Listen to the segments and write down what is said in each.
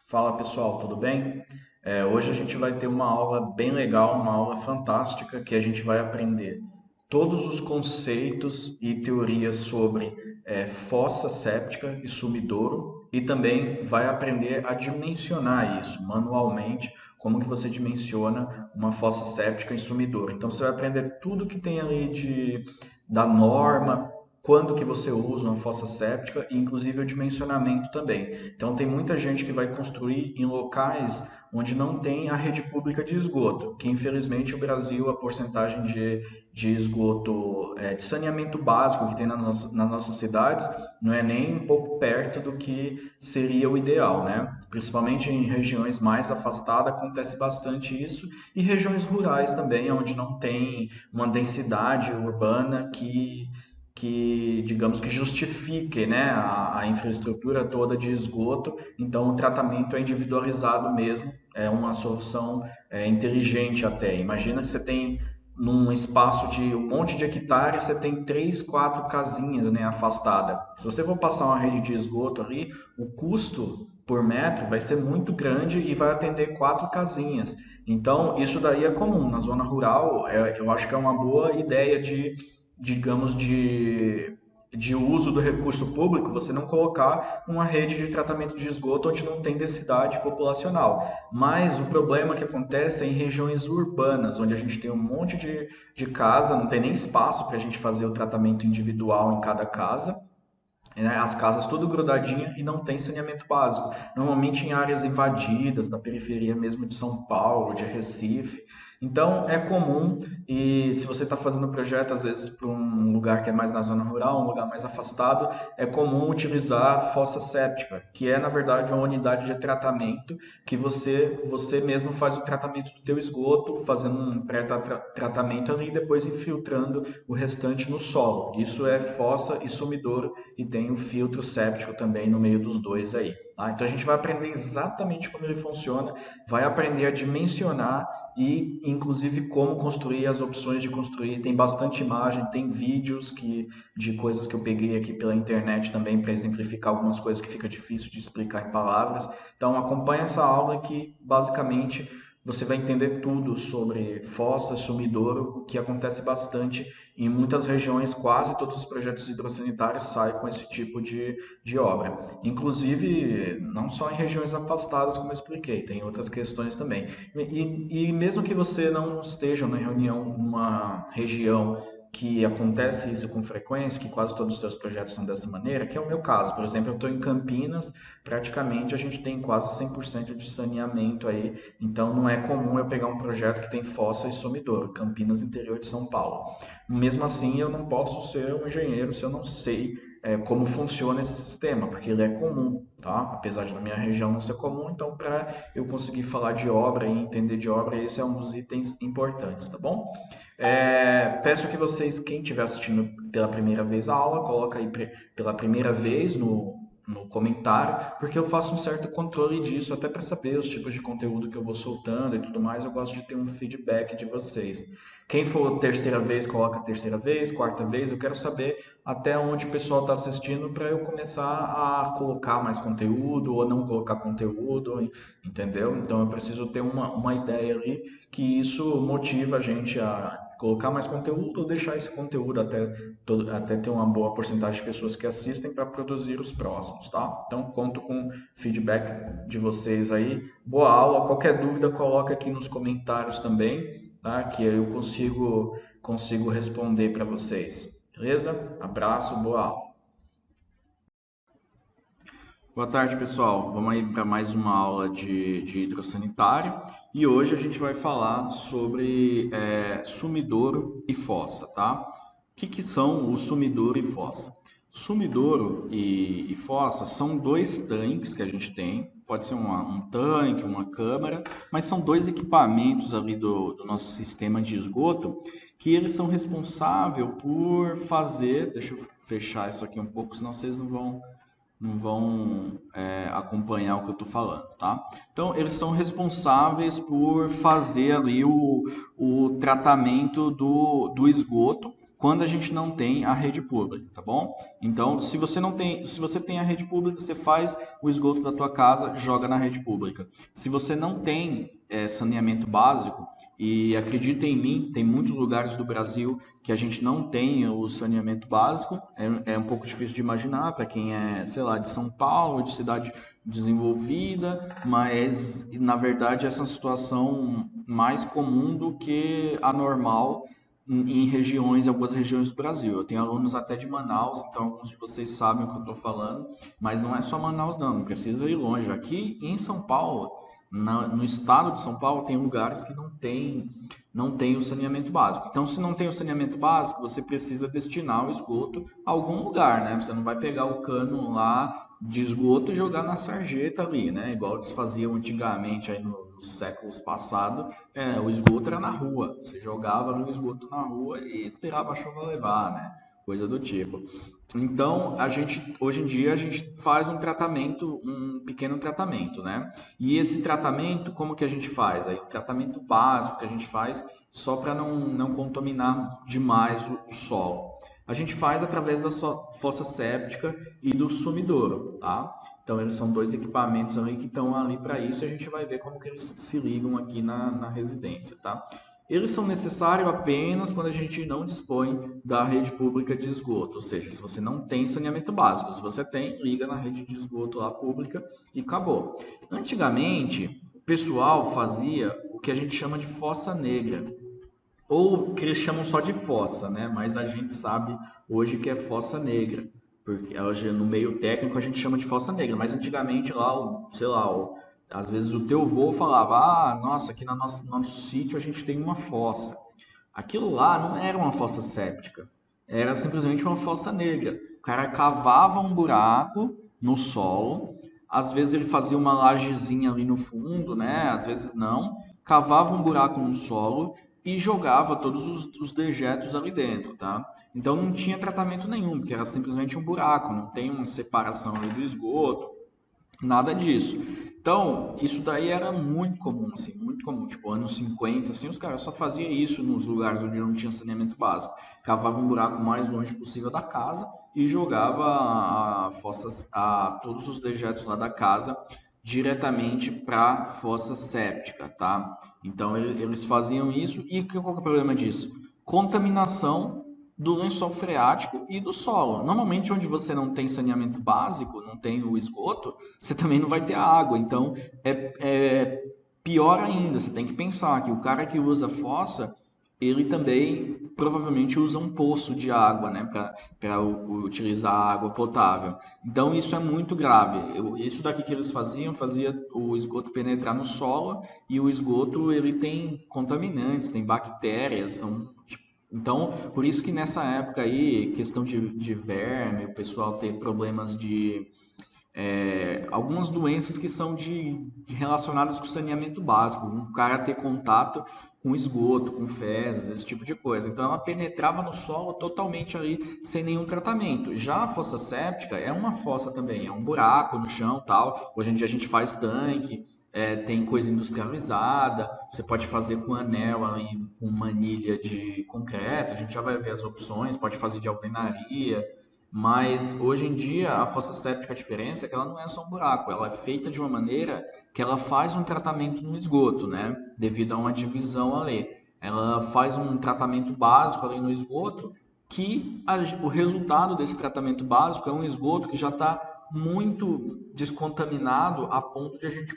Fala pessoal, tudo bem? Hoje a gente vai ter uma aula bem legal, uma aula fantástica que a gente vai aprender todos os conceitos e teorias sobre fossa séptica e sumidouro e também vai aprender a dimensionar isso manualmente, como que você dimensiona uma fossa séptica e sumidouro. Então você vai aprender tudo que tem ali da norma, quando que você usa uma fossa séptica e inclusive o dimensionamento também. Então tem muita gente que vai construir em locais onde não tem a rede pública de esgoto, que infelizmente o Brasil, a porcentagem de esgoto, de saneamento básico que tem nas nossas cidades, não é nem um pouco perto do que seria o ideal, né? Principalmente em regiões mais afastadas acontece bastante isso, e regiões rurais também, onde não tem uma densidade urbana que digamos que justifique, né, a infraestrutura toda de esgoto. Então o tratamento é individualizado mesmo, é uma solução inteligente até. Imagina que você tem num espaço de um monte de hectares, você tem três, quatro casinhas, né, afastada. Se você for passar uma rede de esgoto ali, o custo por metro vai ser muito grande e vai atender quatro casinhas. Então, isso daí é comum. Na zona rural, eu acho que é uma boa ideia digamos, de uso do recurso público, você não colocar uma rede de tratamento de esgoto onde não tem densidade populacional. Mas o problema que acontece é em regiões urbanas, onde a gente tem um monte de casa, não tem nem espaço para a gente fazer o tratamento individual em cada casa, né? As casas tudo grudadinha e não tem saneamento básico. Normalmente em áreas invadidas, da periferia mesmo de São Paulo, de Recife. Então é comum, e se você está fazendo projeto às vezes para um lugar que é mais na zona rural, um lugar mais afastado, é comum utilizar fossa séptica, que é na verdade uma unidade de tratamento que você mesmo faz o tratamento do teu esgoto, fazendo um pré-tratamento ali e depois infiltrando o restante no solo. Isso é fossa e sumidouro e tem o filtro séptico também no meio dos dois aí. Tá? Então a gente vai aprender exatamente como ele funciona, vai aprender a dimensionar e inclusive como construir, as opções de construir. Tem bastante imagem, tem vídeos de coisas que eu peguei aqui pela internet também para exemplificar algumas coisas que fica difícil de explicar em palavras. Então acompanha essa aula que basicamente você vai entender tudo sobre fossa, sumidouro, o que acontece bastante em muitas regiões. Quase todos os projetos hidrossanitários saem com esse tipo de obra. Inclusive, não só em regiões afastadas, como eu expliquei, tem outras questões também. E mesmo que você não esteja na reunião numa região que acontece isso com frequência, que quase todos os seus projetos são dessa maneira, que é o meu caso. Por exemplo, eu estou em Campinas, praticamente a gente tem quase 100% de saneamento aí, então não é comum eu pegar um projeto que tem fossa e sumidouro, Campinas, interior de São Paulo. Mesmo assim, eu não posso ser um engenheiro se eu não sei como funciona esse sistema, porque ele é comum, tá? Apesar de na minha região não ser comum, então para eu conseguir falar de obra e entender de obra, esse é um dos itens importantes, tá bom? Peço que vocês, quem estiver assistindo pela primeira vez a aula, coloca aí pela primeira vez no comentário, porque eu faço um certo controle disso, até para saber os tipos de conteúdo que eu vou soltando e tudo mais. Eu gosto de ter um feedback de vocês. Quem for terceira vez, coloca terceira vez, quarta vez. Eu quero saber até onde o pessoal está assistindo para eu começar a colocar mais conteúdo ou não colocar conteúdo, entendeu? Então eu preciso ter uma ideia ali que isso motiva a gente a colocar mais conteúdo ou deixar esse conteúdo até ter uma boa porcentagem de pessoas que assistem para produzir os próximos, tá? Então conto com feedback de vocês aí. Boa aula. Qualquer dúvida coloca aqui nos comentários também, tá? Que eu consigo responder para vocês. Beleza? Abraço, boa aula. Boa tarde, pessoal. Vamos aí para mais uma aula de hidrossanitário e hoje a gente vai falar sobre sumidouro e fossa, tá? O que são o sumidouro e fossa? Sumidouro e fossa são dois tanques que a gente tem, pode ser um tanque, uma câmara, mas são dois equipamentos ali do nosso sistema de esgoto que eles são responsáveis por fazer. Deixa eu fechar isso aqui um pouco, senão vocês não vão acompanhar o que eu estou falando, tá? Então, eles são responsáveis por fazer ali o tratamento do esgoto quando a gente não tem a rede pública, tá bom? Então, se você tem a rede pública, você faz o esgoto da tua casa, joga na rede pública. Se você não tem saneamento básico, e acreditem em mim, tem muitos lugares do Brasil que a gente não tem o saneamento básico, é um pouco difícil de imaginar para quem é, sei lá, de São Paulo, de cidade desenvolvida, mas na verdade essa é uma situação mais comum do que a normal em algumas regiões do Brasil. Eu tenho alunos até de Manaus, então alguns de vocês sabem o que eu estou falando, mas não é só Manaus não precisa ir longe. Aqui em São Paulo, no estado de São Paulo, tem lugares que não tem o saneamento básico. Então, se não tem o saneamento básico, você precisa destinar o esgoto a algum lugar, né? Você não vai pegar o cano lá de esgoto e jogar na sarjeta ali, né? Igual eles faziam antigamente aí nos séculos passados, o esgoto era na rua. Você jogava no esgoto na rua e esperava a chuva levar, né? Coisa do tipo. Então, hoje em dia, a gente faz um pequeno tratamento, né? E esse tratamento, como que a gente faz? Aí, o tratamento básico que a gente faz só para não contaminar demais o solo. A gente faz através da fossa séptica e do sumidouro, tá? Então, eles são dois equipamentos ali que estão ali para isso e a gente vai ver como que eles se ligam aqui na residência, tá? Eles são necessários apenas quando a gente não dispõe da rede pública de esgoto, ou seja, se você não tem saneamento básico. Se você tem, liga na rede de esgoto lá pública e acabou. Antigamente, o pessoal fazia o que a gente chama de fossa negra, ou que eles chamam só de fossa, né? Mas a gente sabe hoje que é fossa negra, porque hoje no meio técnico a gente chama de fossa negra, mas antigamente lá, sei lá, às vezes o teu avô falava, nossa, aqui no nosso sítio a gente tem uma fossa. Aquilo lá não era uma fossa séptica, era simplesmente uma fossa negra. O cara cavava um buraco no solo, às vezes ele fazia uma lajezinha ali no fundo, né? Às vezes não, cavava um buraco no solo e jogava todos os dejetos ali dentro, tá? Então não tinha tratamento nenhum, porque era simplesmente um buraco, não tem uma separação ali do esgoto, nada disso. Então, isso daí era muito comum, assim, muito comum. Tipo, anos 50, assim, os caras só faziam isso nos lugares onde não tinha saneamento básico. Cavava um buraco o mais longe possível da casa e jogava todos os dejetos lá da casa diretamente para a fossa séptica, tá? Então, eles faziam isso e qual que é o problema disso? Contaminação do lençol freático e do solo. Normalmente, onde você não tem saneamento básico, não tem o esgoto, você também não vai ter água. Então, é pior ainda. Você tem que pensar que o cara que usa fossa, ele também provavelmente usa um poço de água, né, para utilizar a água potável. Então, isso é muito grave. Isso daqui que eles fazia o esgoto penetrar no solo e o esgoto ele tem contaminantes, tem bactérias, então, por isso que nessa época aí, questão de verme, o pessoal ter problemas de algumas doenças que são relacionadas com saneamento básico, o cara ter contato com esgoto, com fezes, esse tipo de coisa. Então, ela penetrava no solo totalmente ali, sem nenhum tratamento. Já a fossa séptica é uma fossa também, é um buraco no chão, tal. Hoje em dia a gente faz tanque, tem coisa industrializada, você pode fazer com anel ali, com manilha de concreto, a gente já vai ver as opções, pode fazer de alvenaria, mas hoje em dia a fossa séptica, a diferença é que ela não é só um buraco, ela é feita de uma maneira que ela faz um tratamento no esgoto, né? Devido a uma divisão ali. Ela faz um tratamento básico ali no esgoto, que o resultado desse tratamento básico é um esgoto que já está muito descontaminado a ponto de a gente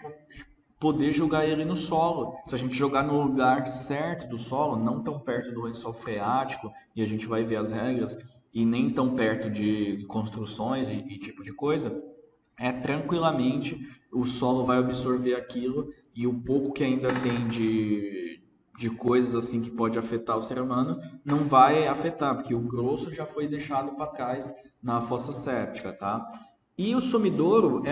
poder jogar ele no solo. Se a gente jogar no lugar certo do solo, não tão perto do lençol freático, e a gente vai ver as regras, e nem tão perto de construções e tipo de coisa, tranquilamente o solo vai absorver aquilo e o pouco que ainda tem de coisas assim que pode afetar o ser humano não vai afetar, porque o grosso já foi deixado para trás na fossa séptica, tá? E o sumidouro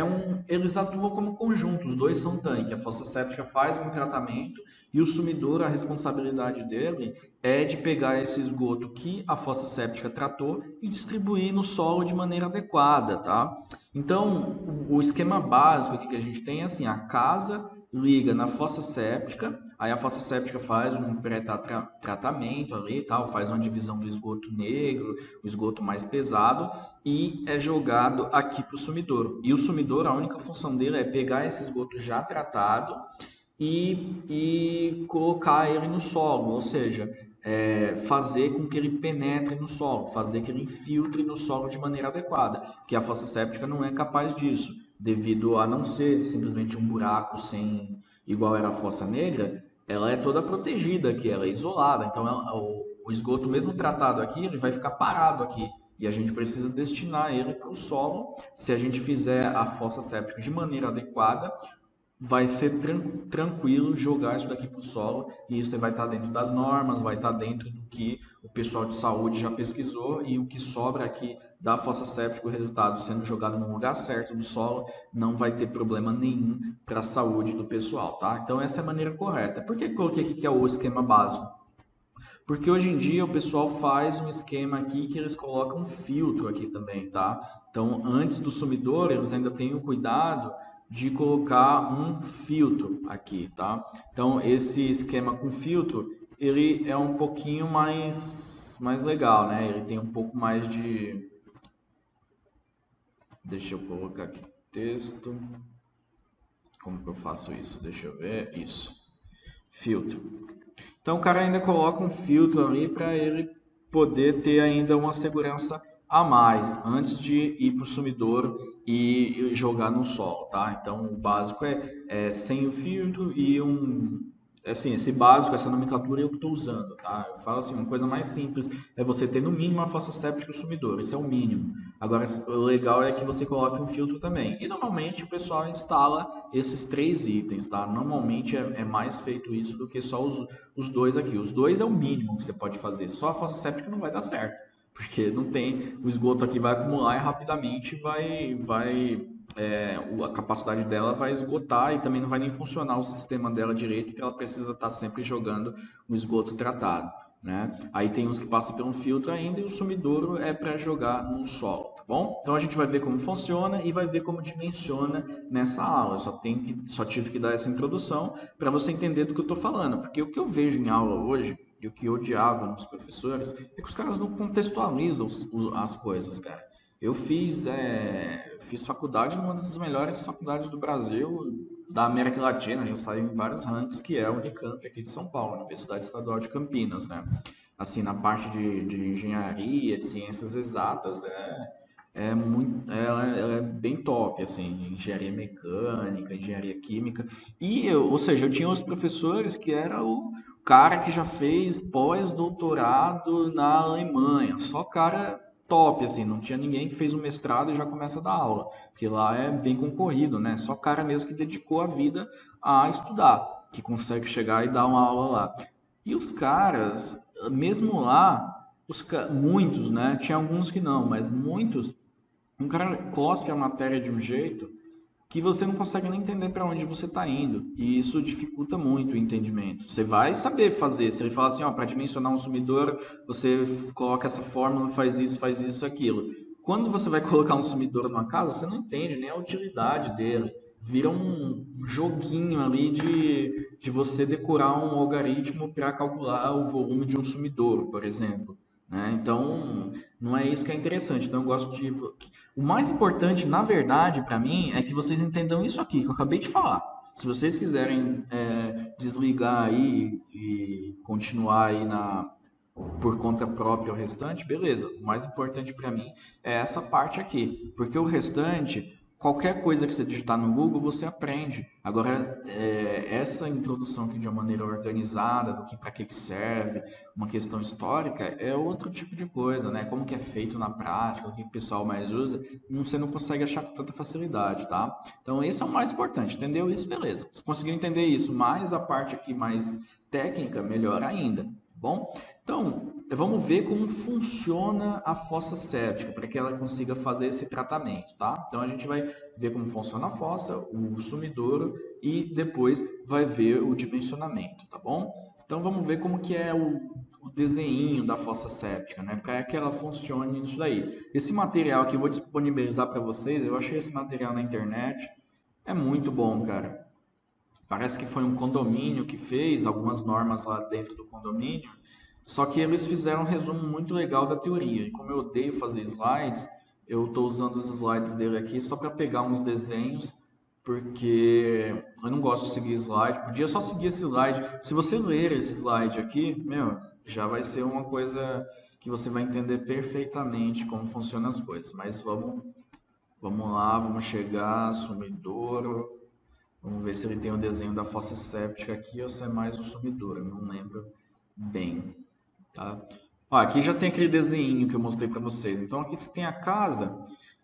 eles atuam como conjunto, os dois são tanque. A fossa séptica faz um tratamento e o sumidouro, a responsabilidade dele é de pegar esse esgoto que a fossa séptica tratou e distribuir no solo de maneira adequada, tá? Então, o esquema básico aqui que a gente tem é assim, a casa liga na fossa séptica, aí a fossa séptica faz um pré-tratamento ali e tal, faz uma divisão do esgoto negro, o esgoto mais pesado, e é jogado aqui para o sumidouro. E o sumidouro, a única função dele é pegar esse esgoto já tratado e colocar ele no solo, ou seja, fazer com que ele penetre no solo, fazer que ele infiltre no solo de maneira adequada, que a fossa séptica não é capaz disso, devido a não ser simplesmente um buraco sem igual era a fossa negra, ela é toda protegida aqui, ela é isolada, então o esgoto mesmo tratado aqui, ele vai ficar parado aqui. E a gente precisa destinar ele para o solo. Se a gente fizer a fossa séptica de maneira adequada, vai ser tranquilo jogar isso daqui para o solo e você vai estar dentro das normas, vai estar dentro do que o pessoal de saúde já pesquisou e o que sobra aqui da fossa séptica, o resultado sendo jogado no lugar certo do solo, não vai ter problema nenhum para a saúde do pessoal, tá? Então essa é a maneira correta. Por que eu coloquei aqui que é o esquema básico? Porque hoje em dia o pessoal faz um esquema aqui que eles colocam um filtro aqui também, tá? Então, antes do sumidor, eles ainda têm o cuidado de colocar um filtro aqui, tá? Então, esse esquema com filtro, ele é um pouquinho mais legal, né? Ele tem um pouco mais de... Deixa eu colocar aqui texto. Como que eu faço isso? Deixa eu ver. Isso. Filtro. Então o cara ainda coloca um filtro ali para ele poder ter ainda uma segurança a mais antes de ir para o sumidouro e jogar no solo, tá? Então o básico é sem o filtro e assim, esse básico, essa nomenclatura eu que estou usando, tá? Eu falo assim, uma coisa mais simples é você ter no mínimo uma fossa séptica e o sumidor, esse é o mínimo. Agora, o legal é que você coloque um filtro também. E normalmente o pessoal instala esses três itens, tá? Normalmente é mais feito isso do que só os dois aqui. Os dois é o mínimo que você pode fazer. Só a fossa séptica não vai dar certo, porque não tem, o esgoto aqui vai acumular e rapidamente a capacidade dela vai esgotar e também não vai nem funcionar o sistema dela direito, que ela precisa estar sempre jogando o esgoto tratado, né? Aí tem uns que passam por um filtro ainda e o sumidouro é para jogar no solo, tá bom? Então a gente vai ver como funciona e vai ver como dimensiona nessa aula. Eu só tive que dar essa introdução para você entender do que eu estou falando, porque o que eu vejo em aula hoje e o que eu odiava nos professores é que os caras não contextualizam as coisas, cara. Eu fiz faculdade numa das melhores faculdades do Brasil, da América Latina, já saiu em vários rankings, que é a Unicamp aqui de São Paulo, Universidade Estadual de Campinas, né? Assim, na parte de engenharia, de ciências exatas, ela é bem top, assim, engenharia mecânica, engenharia química. Ou seja, eu tinha os professores que era o cara que já fez pós-doutorado na Alemanha, só cara top, assim, não tinha ninguém que fez um mestrado e já começa a dar aula, porque lá é bem concorrido, né? Só cara mesmo que dedicou a vida a estudar, que consegue chegar e dar uma aula lá. E os caras, mesmo lá, muitos, né? Tinha alguns que não, mas muitos, um cara cospe a matéria de um jeito que você não consegue nem entender para onde você está indo. E isso dificulta muito o entendimento. Você vai saber fazer. Se ele falar assim, ó, para dimensionar um sumidor, você coloca essa fórmula, faz isso, aquilo. Quando você vai colocar um sumidor numa casa, você não entende nem a utilidade dele. Vira um joguinho ali de você decorar um algoritmo para calcular o volume de um sumidor, por exemplo, né? Então, não é isso que é interessante. Então, eu gosto de. O mais importante, na verdade, para mim, é que vocês entendam isso aqui que eu acabei de falar. Se vocês quiserem desligar aí e continuar aí por conta própria o restante, beleza. O mais importante para mim é essa parte aqui, porque o restante, qualquer coisa que você digitar no Google, você aprende. Agora, essa introdução aqui de uma maneira organizada, do que para que serve, uma questão histórica, é outro tipo de coisa, né? Como que é feito na prática, o que o pessoal mais usa, você não consegue achar com tanta facilidade, tá? Então, esse é o mais importante, entendeu isso? Beleza. Se conseguiu entender isso, mais a parte aqui mais técnica, melhor ainda, tá bom? Então, vamos ver como funciona a fossa séptica para que ela consiga fazer esse tratamento, tá? Então, a gente vai ver como funciona a fossa, o sumidouro e depois vai ver o dimensionamento, tá bom? Então, vamos ver como que é o desenho da fossa séptica, né? Para que ela funcione nisso daí. Esse material que eu vou disponibilizar para vocês, eu achei esse material na internet, é muito bom, cara. Parece que foi um condomínio que fez algumas normas lá dentro do condomínio, só que eles fizeram um resumo muito legal da teoria. E como eu odeio fazer slides, eu estou usando os slides dele aqui só para pegar uns desenhos, porque eu não gosto de seguir slide. Podia só seguir esse slide. Se você ler esse slide aqui, meu, já vai ser uma coisa que você vai entender perfeitamente como funcionam as coisas. Mas vamos lá, vamos chegar, sumidouro. Vamos ver se ele tem o desenho da fossa séptica aqui ou se é mais o sumidouro. Eu não lembro bem, tá? Ó, aqui já tem aquele desenho que eu mostrei para vocês. Então aqui você tem a casa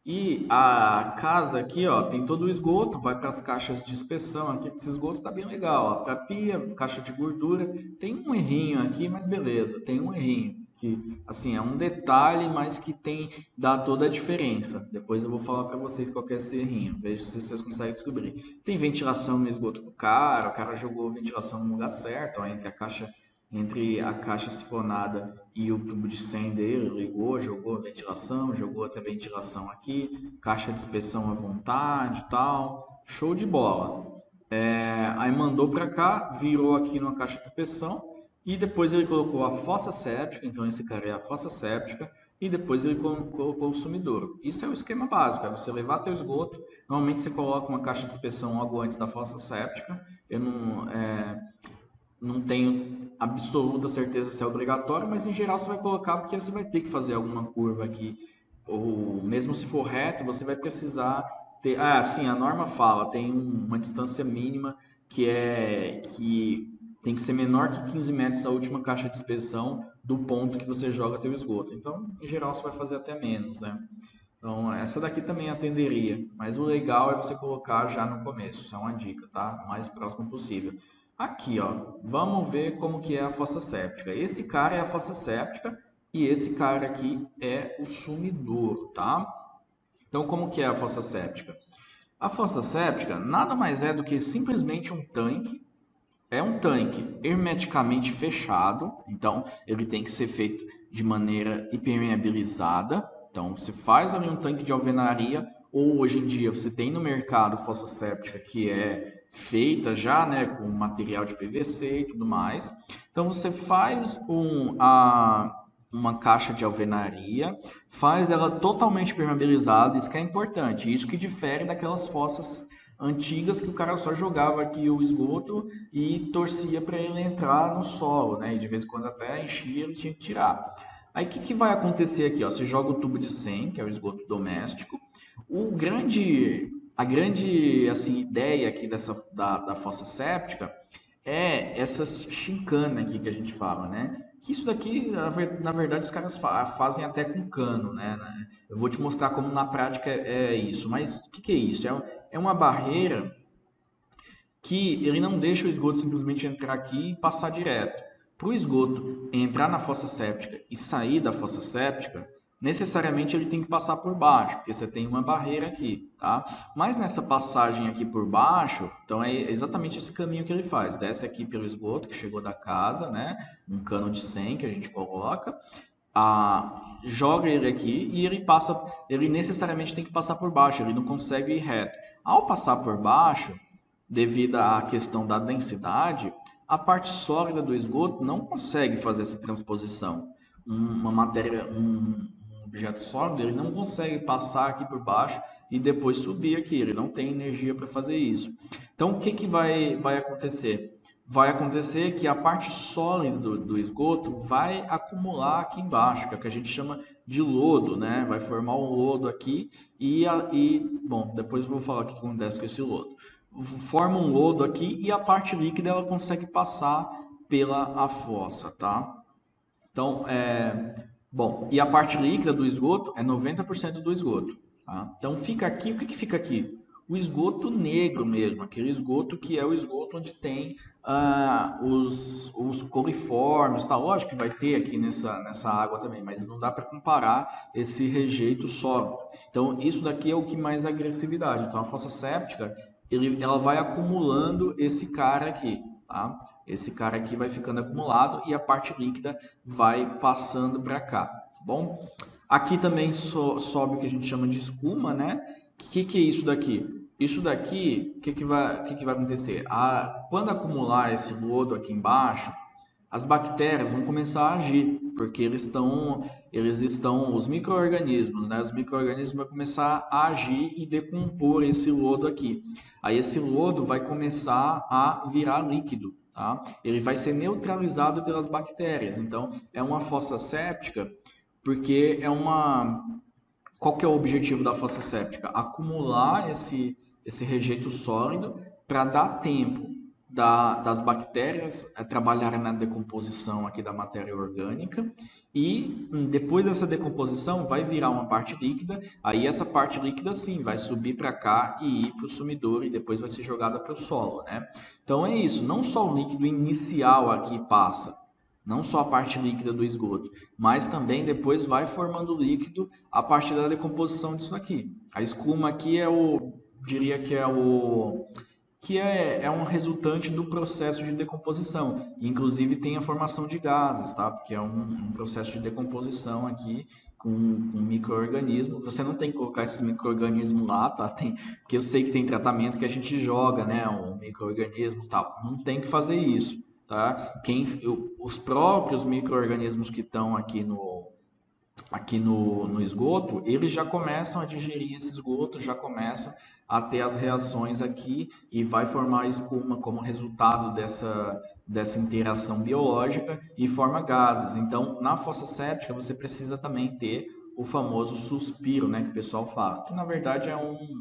e a casa aqui, ó, tem todo o esgoto, vai para as caixas de inspeção. Aqui esse esgoto tá bem legal, para pia, caixa de gordura. Tem um errinho aqui, mas beleza, tem um errinho que assim é um detalhe, mas que dá toda a diferença. Depois eu vou falar para vocês qual que é esse errinho, veja se vocês conseguem descobrir. Tem ventilação no esgoto do cara, o cara jogou ventilação no lugar certo, ó, entre a caixa sifonada e o tubo de 100 dele, ligou, jogou ventilação, jogou até ventilação aqui, caixa de inspeção à vontade e tal, show de bola. Aí mandou para cá, virou aqui numa caixa de inspeção e depois ele colocou a fossa séptica, então esse cara é a fossa séptica, e depois ele colocou o sumidouro. Isso é o esquema básico, é você levar teu esgoto, normalmente você coloca uma caixa de inspeção logo antes da fossa séptica, eu não tenho absoluta certeza se é obrigatório, mas em geral você vai colocar porque você vai ter que fazer alguma curva aqui, ou mesmo se for reto, você vai precisar ter. Ah, sim, a norma fala, tem uma distância mínima que tem que ser menor que 15 metros da última caixa de inspeção do ponto que você joga teu esgoto. Então, em geral, você vai fazer até menos, né? Então, essa daqui também atenderia, mas o legal é você colocar já no começo, isso é uma dica, tá? O mais próximo possível. Aqui, ó, vamos ver como que é a fossa séptica. Esse cara é a fossa séptica e esse cara aqui é o sumidouro, tá? Então, como que é a fossa séptica? A fossa séptica nada mais é do que simplesmente um tanque. É um tanque hermeticamente fechado, então ele tem que ser feito de maneira impermeabilizada. Então você faz ali um tanque de alvenaria, ou hoje em dia você tem no mercado fossa séptica que é feita já, né, com material de PVC e tudo mais. Então você faz uma caixa de alvenaria, faz ela totalmente impermeabilizada, isso que é importante, isso que difere daquelas fossas antigas que o cara só jogava aqui o esgoto e torcia para ele entrar no solo, né? E de vez em quando até enchia, ele tinha que tirar. Aí o que vai acontecer aqui? Ó? Você joga o tubo de 100, que é o esgoto doméstico. A grande assim, ideia aqui da fossa séptica é essa chincana aqui que a gente fala, né? Que isso daqui, na verdade, os caras fazem até com cano, né? Eu vou te mostrar como na prática é isso. Mas o que é isso? É uma barreira que ele não deixa o esgoto simplesmente entrar aqui e passar direto. Para o esgoto entrar na fossa séptica e sair da fossa séptica, necessariamente ele tem que passar por baixo, porque você tem uma barreira aqui, tá? Mas nessa passagem aqui por baixo, então é exatamente esse caminho que ele faz. Desce aqui pelo esgoto que chegou da casa, né? Um cano de 100 que a gente coloca, joga ele aqui e ele necessariamente tem que passar por baixo, ele não consegue ir reto. Ao passar por baixo, devido à questão da densidade, a parte sólida do esgoto não consegue fazer essa transposição. Um objeto sólido, ele não consegue passar aqui por baixo e depois subir aqui, ele não tem energia para fazer isso. Então, o que vai acontecer? Vai acontecer que a parte sólida do esgoto vai acumular aqui embaixo, que é o que a gente chama de lodo, né? Vai formar um lodo aqui bom, depois eu vou falar o que acontece com esse lodo. Forma um lodo aqui e a parte líquida ela consegue passar pela fossa, tá? Então, bom, e a parte líquida do esgoto é 90% do esgoto, tá? Então fica aqui, o que fica aqui? O esgoto negro mesmo, aquele esgoto que é o esgoto onde tem os coliformes, tá? Lógico que vai ter aqui nessa água também, mas não dá para comparar esse rejeito sólido. Então isso daqui é o que mais agressividade. Então a fossa séptica, ela vai acumulando esse cara aqui, tá? Esse cara aqui vai ficando acumulado e a parte líquida vai passando para cá, tá bom? Aqui também sobe o que a gente chama de escuma, né? O que é isso daqui? isso daqui, o que vai acontecer? Quando acumular esse lodo aqui embaixo, as bactérias vão começar a agir, porque eles estão, os micro-organismos, né? Os micro-organismos vão começar a agir e decompor esse lodo aqui. Aí esse lodo vai começar a virar líquido, tá? Ele vai ser neutralizado pelas bactérias. Então, é uma fossa séptica, porque qual que é o objetivo da fossa séptica? Acumular esse rejeito sólido para dar tempo das bactérias trabalharem na decomposição aqui da matéria orgânica e depois dessa decomposição vai virar uma parte líquida, aí essa parte líquida sim vai subir para cá e ir para o sumidouro e depois vai ser jogada para o solo, né? Então é isso, não só o líquido inicial aqui passa, não só a parte líquida do esgoto, mas também depois vai formando líquido a partir da decomposição disso aqui. A escuma aqui diria que é um resultante do processo de decomposição. Inclusive tem a formação de gases, tá? Porque é um processo de decomposição aqui com micro-organismos. Você não tem que colocar esses micro-organismos lá, tá? Porque eu sei que tem tratamento que a gente joga, né? Um micro-organismo e tal. Não tem que fazer isso, tá? Os próprios micro-organismos que estão aqui no esgoto, eles já começam a digerir esse esgoto, já começam a ter as reações aqui e vai formar espuma como resultado dessa interação biológica e forma gases. Então, na fossa séptica, você precisa também ter o famoso suspiro, né, que o pessoal fala, que na verdade é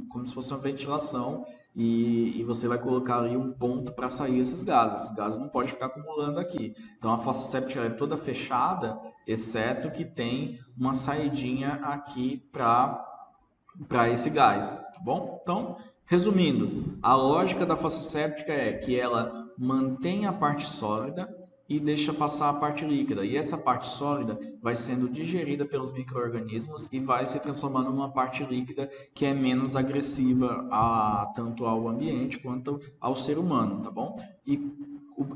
como se fosse uma ventilação e você vai colocar ali um ponto para sair esses gases. Esses gases não pode ficar acumulando aqui. Então, a fossa séptica é toda fechada, exceto que tem uma saidinha aqui para esse gás, tá bom? Então, resumindo, a lógica da fossa séptica é que ela mantém a parte sólida e deixa passar a parte líquida. E essa parte sólida vai sendo digerida pelos micro-organismos e vai se transformando numa parte líquida que é menos agressiva tanto ao ambiente quanto ao ser humano, tá bom? E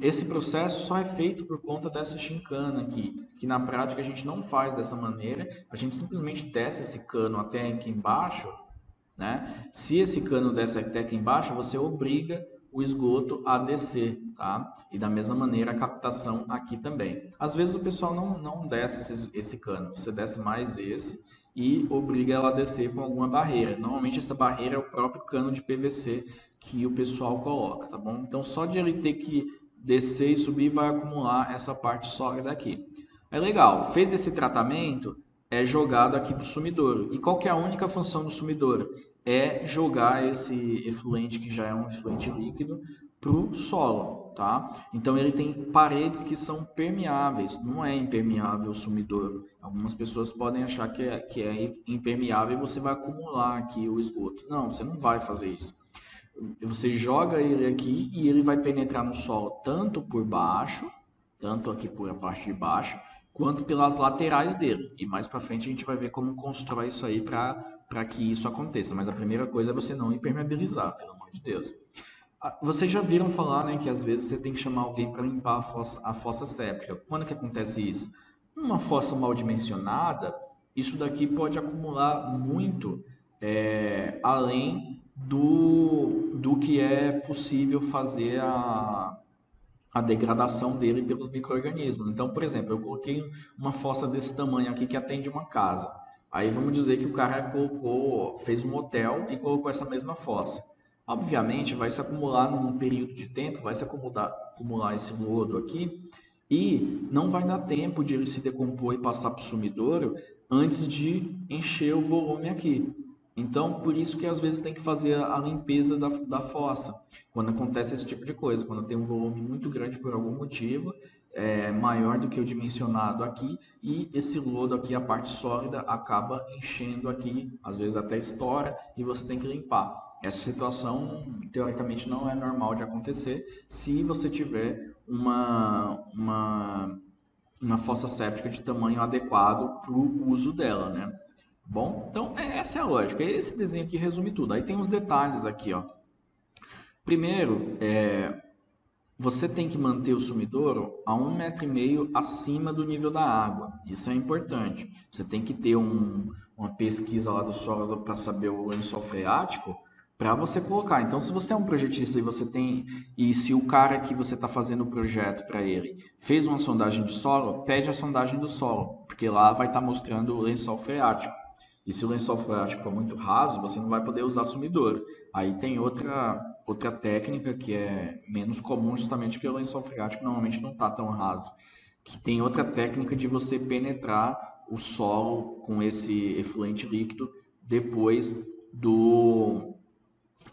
esse processo só é feito por conta dessa chincana aqui, que na prática a gente não faz dessa maneira, a gente simplesmente desce esse cano até aqui embaixo, né? Se esse cano desce até aqui embaixo, você obriga o esgoto a descer, tá? E da mesma maneira a captação aqui também. Às vezes o pessoal não desce esse cano, você desce mais esse e obriga ela a descer com alguma barreira. Normalmente essa barreira é o próprio cano de PVC que o pessoal coloca, tá bom? Então só de ele ter que descer e subir vai acumular essa parte sólida aqui. É legal, fez esse tratamento, é jogado aqui para o sumidouro. E qual que é a única função do sumidouro? É jogar esse efluente, que já é um efluente líquido, para o solo, tá? Então ele tem paredes que são permeáveis, não é impermeável o sumidouro. Algumas pessoas podem achar que é impermeável e você vai acumular aqui o esgoto. Não, você não vai fazer isso. Você joga ele aqui e ele vai penetrar no solo tanto por baixo, tanto aqui por a parte de baixo, quanto pelas laterais dele. E mais para frente a gente vai ver como constrói isso aí para que isso aconteça. Mas a primeira coisa é você não impermeabilizar, pelo amor de Deus. Vocês já viram falar, né, que às vezes você tem que chamar alguém para limpar a fossa séptica. Quando que acontece isso? Uma fossa mal dimensionada, isso daqui pode acumular muito além do que é possível fazer a degradação dele pelos micro-organismos. Então, por exemplo, eu coloquei uma fossa desse tamanho aqui que atende uma casa. Aí vamos dizer que o cara fez um hotel e colocou essa mesma fossa. Obviamente, vai se acumular num período de tempo, vai se acumular esse lodo aqui e não vai dar tempo de ele se decompor e passar para o sumidouro antes de encher o volume aqui. Então, por isso que às vezes tem que fazer a limpeza da fossa, quando acontece esse tipo de coisa, quando tem um volume muito grande por algum motivo, maior do que o dimensionado aqui, e esse lodo aqui, a parte sólida, acaba enchendo aqui, às vezes até estoura, e você tem que limpar. Essa situação, teoricamente, não é normal de acontecer se você tiver uma fossa séptica de tamanho adequado para o uso dela, né? Bom, então essa é a lógica. Esse desenho aqui resume tudo. Aí tem os detalhes aqui, ó. Primeiro, você tem que manter o sumidouro a 1,5 m acima do nível da água. Isso é importante. Você tem que ter uma pesquisa lá do solo para saber o lençol freático, para você colocar. Então, se você é um projetista e se o cara que você está fazendo o projeto para ele fez uma sondagem de solo, pede a sondagem do solo, porque lá vai estar mostrando o lençol freático. E se o lençol freático for muito raso, você não vai poder usar sumidor. Aí tem outra técnica que é menos comum, justamente porque o lençol freático normalmente não está tão raso. Que tem outra técnica de você penetrar o solo com esse efluente líquido depois do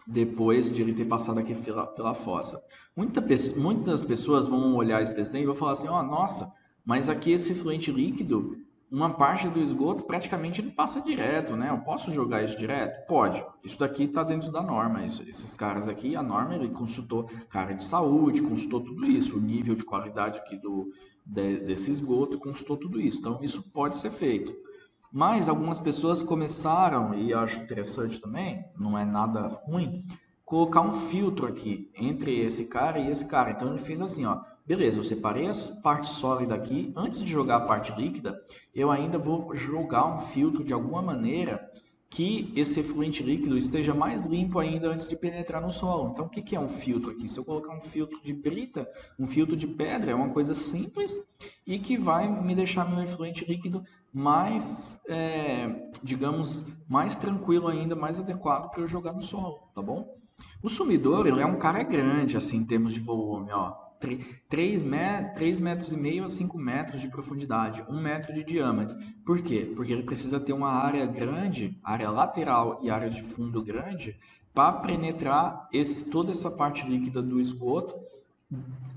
depois de ele ter passado aqui pela fossa. Muitas pessoas vão olhar esse desenho e vão falar assim, ó, oh, nossa, mas aqui esse fluente líquido, uma parte do esgoto praticamente não passa direto, né? Eu posso jogar isso direto? Pode. Isso daqui está dentro da norma. Esses caras aqui, a norma, ele consultou cara de saúde, consultou tudo isso, o nível de qualidade aqui desse esgoto, consultou tudo isso. Então, isso pode ser feito. Mas algumas pessoas começaram, e acho interessante também, não é nada ruim, colocar um filtro aqui entre esse cara e esse cara. Então ele fez assim, ó, beleza, eu separei as partes sólidas aqui, antes de jogar a parte líquida, eu ainda vou jogar um filtro de alguma maneira que esse efluente líquido esteja mais limpo ainda antes de penetrar no solo. Então, o que é um filtro aqui? Se eu colocar um filtro de brita, um filtro de pedra, é uma coisa simples e que vai me deixar meu efluente líquido mais, digamos, mais tranquilo ainda, mais adequado para eu jogar no solo, tá bom? O sumidor, ele é um cara grande, assim, em termos de volume, ó. 3 metros e meio a 5 metros de profundidade, 1 metro de diâmetro. Por quê? Porque ele precisa ter uma área grande, área lateral e área de fundo grande, para penetrar toda essa parte líquida do esgoto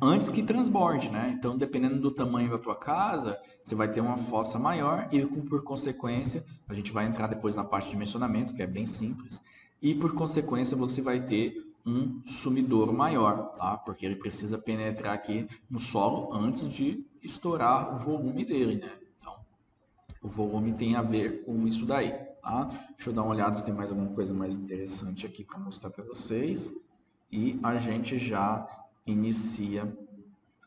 antes que transborde, né? Então, dependendo do tamanho da tua casa, você vai ter uma fossa maior e, por consequência, a gente vai entrar depois na parte de dimensionamento, que é bem simples, e, por consequência, você vai ter um sumidouro maior, tá? Porque ele precisa penetrar aqui no solo antes de estourar o volume dele, né? Então, o volume tem a ver com isso daí, tá? Deixa eu dar uma olhada se tem mais alguma coisa mais interessante aqui para mostrar para vocês. E a gente já inicia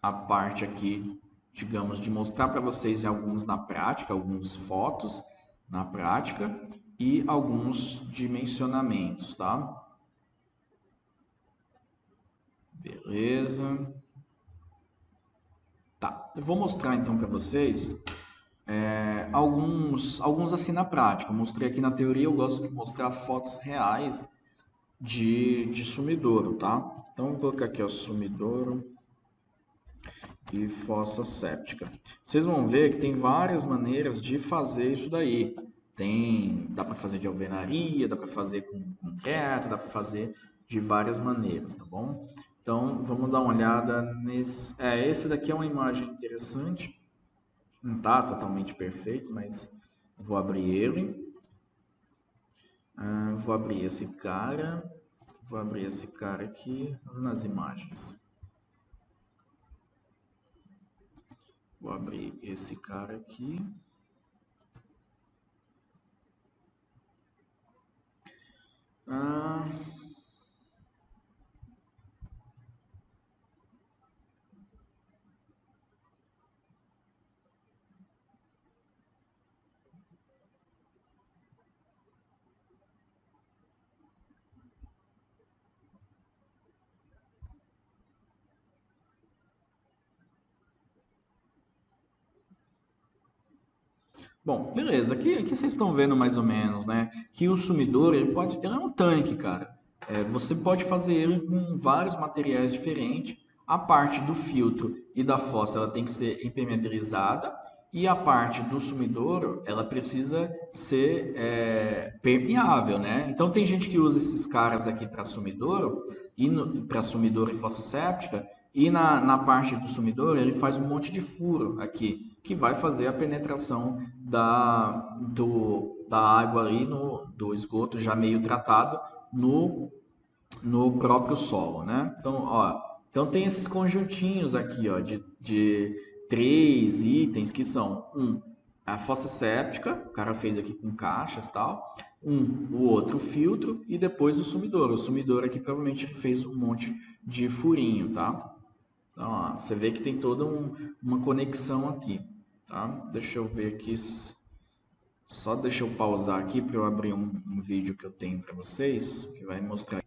a parte aqui, digamos, de mostrar para vocês alguns na prática, algumas fotos na prática e alguns dimensionamentos, tá? Beleza. Tá, eu vou mostrar então para vocês alguns assim na prática. Eu mostrei aqui na teoria, eu gosto de mostrar fotos reais de sumidouro, tá? Então, vou colocar aqui, ó, sumidouro e fossa séptica. Vocês vão ver que tem várias maneiras de fazer isso daí. Dá para fazer de alvenaria, dá para fazer com concreto, dá para fazer de várias maneiras, tá bom? Então, vamos dar uma olhada nesse. Esse daqui é uma imagem interessante. Não está totalmente perfeito, mas vou abrir ele. Vou abrir esse cara. Vou abrir esse cara aqui nas imagens. Vou abrir esse cara aqui. Ah, bom, beleza. Aqui vocês estão vendo mais ou menos, né? Que o sumidor, ele é um tanque, cara. Você pode fazer ele com vários materiais diferentes. A parte do filtro e da fossa, ela tem que ser impermeabilizada. E a parte do sumidouro, ela precisa ser permeável, né? Então tem gente que usa esses caras aqui para sumidouro para sumidouro e fossa séptica. E na parte do sumidouro, ele faz um monte de furo aqui, que vai fazer a penetração da água ali, do esgoto já meio tratado, no próprio solo, né? Então tem esses conjuntinhos aqui, ó, de 3 itens que são a fossa séptica, o cara fez aqui com caixas e tal, o outro filtro e depois o sumidor. O sumidor aqui provavelmente ele fez um monte de furinho, tá? Então, ó, você vê que tem toda uma conexão aqui, tá? Deixa eu ver aqui Só deixa eu pausar aqui para eu abrir um vídeo que eu tenho para vocês, que vai mostrar.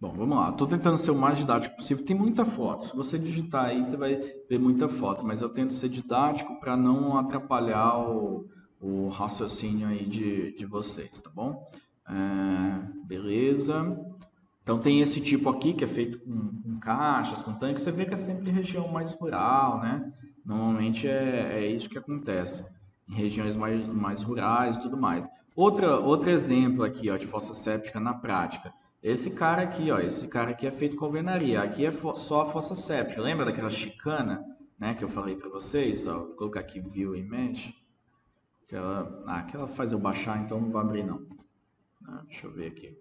Bom, vamos lá. Estou tentando ser o mais didático possível. Tem muita foto. Se você digitar aí, você vai ver muita foto. Mas eu tento ser didático para não atrapalhar o raciocínio aí de vocês, tá bom? Beleza. Então tem esse tipo aqui que é feito com caixas, com tanques. Você vê que é sempre região mais rural, né? Normalmente é isso que acontece. Em regiões mais rurais e tudo mais. Outro exemplo aqui, ó, de fossa séptica na prática. Esse cara aqui, ó, esse cara aqui é feito com alvenaria. Aqui é só a fossa séptica. Lembra daquela chicana, né, que eu falei para vocês? Ó, vou colocar aqui View Image. Que ela faz eu baixar, então não vou abrir não. Deixa eu ver aqui.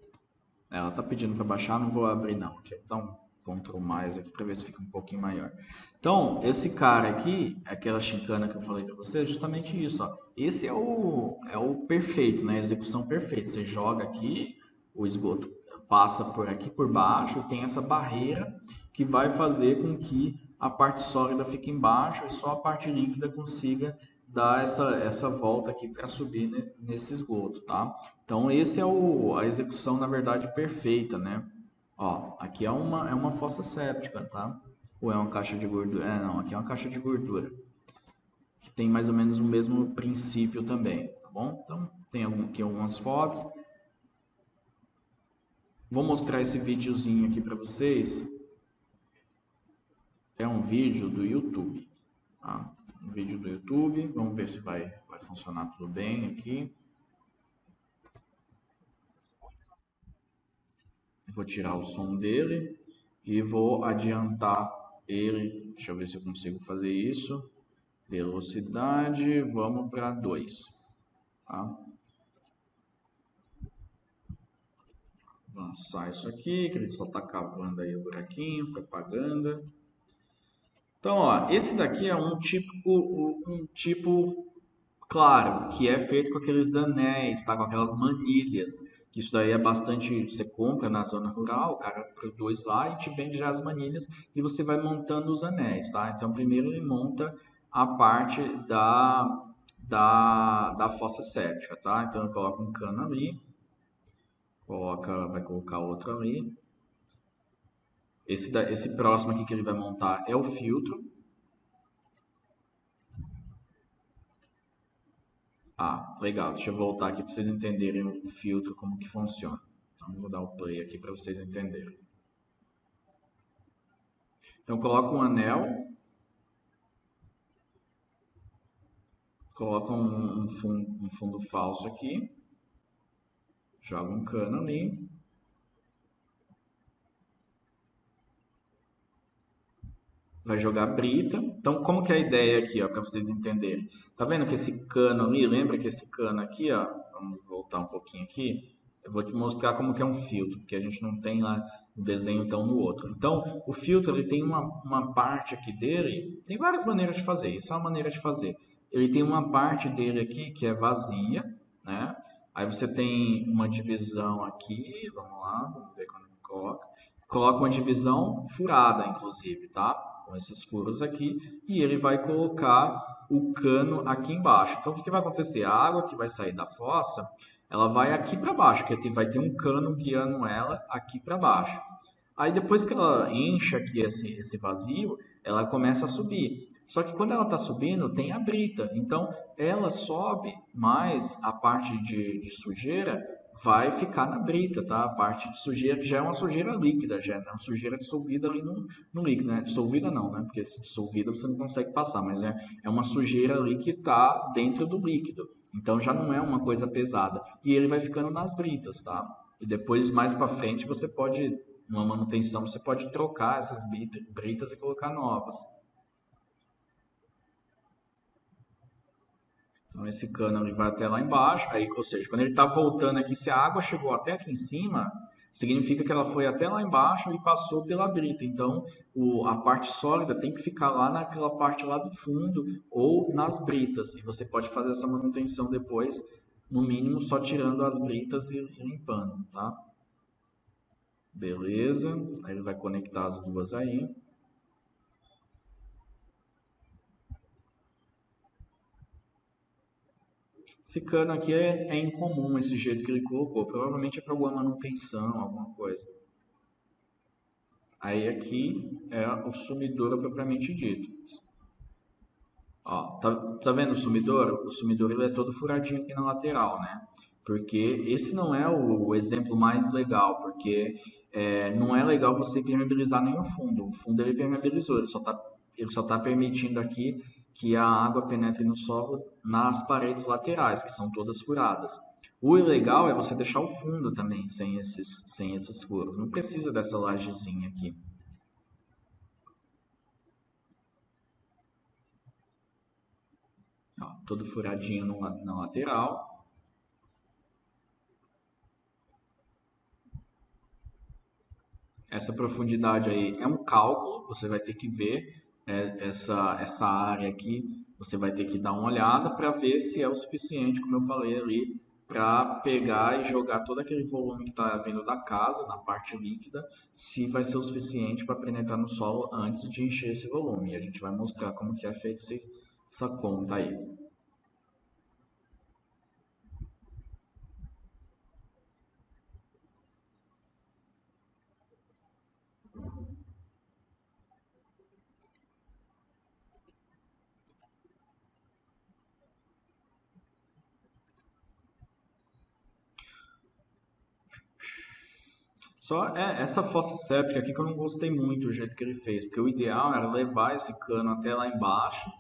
Ela tá pedindo para baixar, não vou abrir não. Deixa eu dar um Ctrl mais aqui para ver se fica um pouquinho maior. Então, esse cara aqui, aquela chicana que eu falei para você, é justamente isso, ó. Esse é o perfeito, né? A execução perfeita. Você joga aqui, o esgoto passa por aqui por baixo, tem essa barreira que vai fazer com que a parte sólida fique embaixo e só a parte líquida consiga dar essa volta aqui para subir, né, nesse esgoto, tá? Então esse é a execução, na verdade, perfeita, né? Ó, aqui é uma fossa séptica, tá? Ou é uma caixa de gordura? Não, aqui é uma caixa de gordura, que tem mais ou menos o mesmo princípio também, tá bom? Então tem aqui algumas fotos. Vou mostrar esse videozinho aqui para vocês. É um vídeo do YouTube, tá? Um vídeo do YouTube. Vamos ver se vai funcionar tudo bem aqui. Vou tirar o som dele e vou adiantar ele. Deixa eu ver se eu consigo fazer isso. Velocidade, vamos para 2. Tá? Avançar isso aqui, que ele só está cavando aí o buraquinho, propaganda. Então, ó, esse daqui é um tipo claro, que é feito com aqueles anéis, tá? Com aquelas manilhas. Que isso daí é bastante. Você compra na zona rural, o cara produz lá e te vende já as manilhas e você vai montando os anéis, tá? Então, primeiro ele monta a parte da fossa séptica, tá? Então, eu coloco um cano ali, vai colocar outro ali. Esse próximo aqui que ele vai montar é o filtro. Legal. Deixa eu voltar aqui para vocês entenderem o filtro, como que funciona. Então, vou dar o play aqui para vocês entenderem. Então, coloca um anel, coloca um fundo falso aqui, joga um cano ali. Vai jogar brita. Então, como que é a ideia aqui, ó, para vocês entenderem? Tá vendo que esse cano ali, lembra que esse cano aqui, ó, vamos voltar um pouquinho aqui, eu vou te mostrar como que é um filtro, porque a gente não tem lá o desenho tão no outro. Então, o filtro ele tem uma parte aqui dele, tem várias maneiras de fazer, isso é uma maneira de fazer. Ele tem uma parte dele aqui que é vazia, né? Aí você tem uma divisão aqui, vamos lá, vamos ver quando coloca. Coloca uma divisão furada, inclusive, tá? Com esses furos aqui, e ele vai colocar o cano aqui embaixo. Então, o que vai acontecer? A água que vai sair da fossa, ela vai aqui para baixo, porque vai ter um cano guiando ela aqui para baixo. Aí, depois que ela enche aqui esse vazio, ela começa a subir. Só que quando ela está subindo, tem a brita. Então, ela sobe, mas a parte de sujeira vai ficar na brita, tá? A parte de sujeira, que já é uma sujeira líquida, já é uma sujeira dissolvida ali no líquido, né? Dissolvida não, né? Porque se dissolvida você não consegue passar, mas é uma sujeira ali que está dentro do líquido. Então já não é uma coisa pesada. E ele vai ficando nas britas, tá? E depois, mais para frente, você pode, numa manutenção, você pode trocar essas britas e colocar novas. Então esse cano ele vai até lá embaixo, aí, ou seja, quando ele está voltando aqui, se a água chegou até aqui em cima, significa que ela foi até lá embaixo e passou pela brita. Então a parte sólida tem que ficar lá naquela parte lá do fundo ou nas britas. E você pode fazer essa manutenção depois, no mínimo só tirando as britas e limpando, tá? Beleza, aí ele vai conectar as duas aí. Esse cano aqui é incomum, esse jeito que ele colocou. Provavelmente é para alguma manutenção, alguma coisa. Aí aqui é o sumidouro propriamente dito. Ó, tá vendo o sumidouro? O sumidouro ele é todo furadinho aqui na lateral, né? Porque esse não é o exemplo mais legal, porque não é legal você permeabilizar nem o fundo. O fundo ele permeabilizou, ele só tá permitindo aqui que a água penetre no solo nas paredes laterais, que são todas furadas. O ilegal é você deixar o fundo também sem esses furos. Não precisa dessa lajezinha aqui. Ó, todo furadinho na lateral. Essa profundidade aí é um cálculo, você vai ter que ver essa área aqui, você vai ter que dar uma olhada para ver se é o suficiente, como eu falei ali, para pegar e jogar todo aquele volume que está vindo da casa, na parte líquida, se vai ser o suficiente para penetrar no solo antes de encher esse volume. E a gente vai mostrar como que é feita essa conta aí. Só essa fossa séptica aqui que eu não gostei muito do jeito que ele fez, porque o ideal era levar esse cano até lá embaixo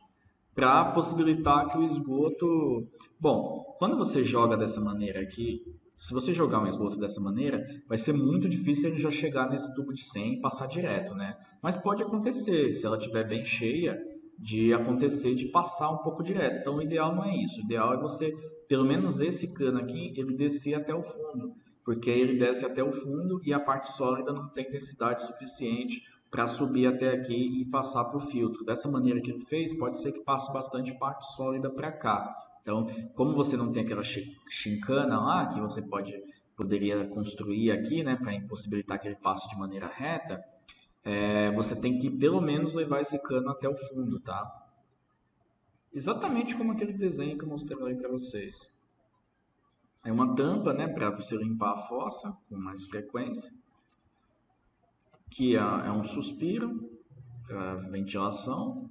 para possibilitar que o esgoto. Bom, quando você joga dessa maneira aqui, se você jogar um esgoto dessa maneira, vai ser muito difícil ele já chegar nesse tubo de 100 e passar direto, né? Mas pode acontecer, se ela estiver bem cheia, de acontecer de passar um pouco direto. Então o ideal não é isso. O ideal é você, pelo menos esse cano aqui, ele descer até o fundo, porque ele desce até o fundo e a parte sólida não tem densidade suficiente para subir até aqui e passar para o filtro. Dessa maneira que ele fez, pode ser que passe bastante parte sólida para cá. Então, como você não tem aquela chincana lá, que você poderia construir aqui, né, para impossibilitar que ele passe de maneira reta, você tem que pelo menos levar esse cano até o fundo, tá? Exatamente como aquele desenho que eu mostrei aí para vocês. É uma tampa, né, para você limpar a fossa com mais frequência. Que é um suspiro, ventilação,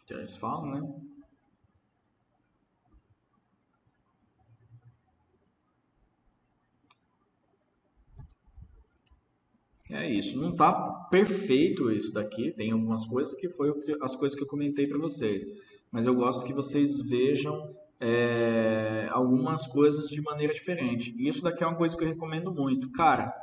que eles falam, né? É isso. Não está perfeito isso daqui. Tem algumas coisas que foi as coisas que eu comentei para vocês. Mas eu gosto que vocês vejam algumas coisas de maneira diferente. E isso daqui é uma coisa que eu recomendo muito. Cara,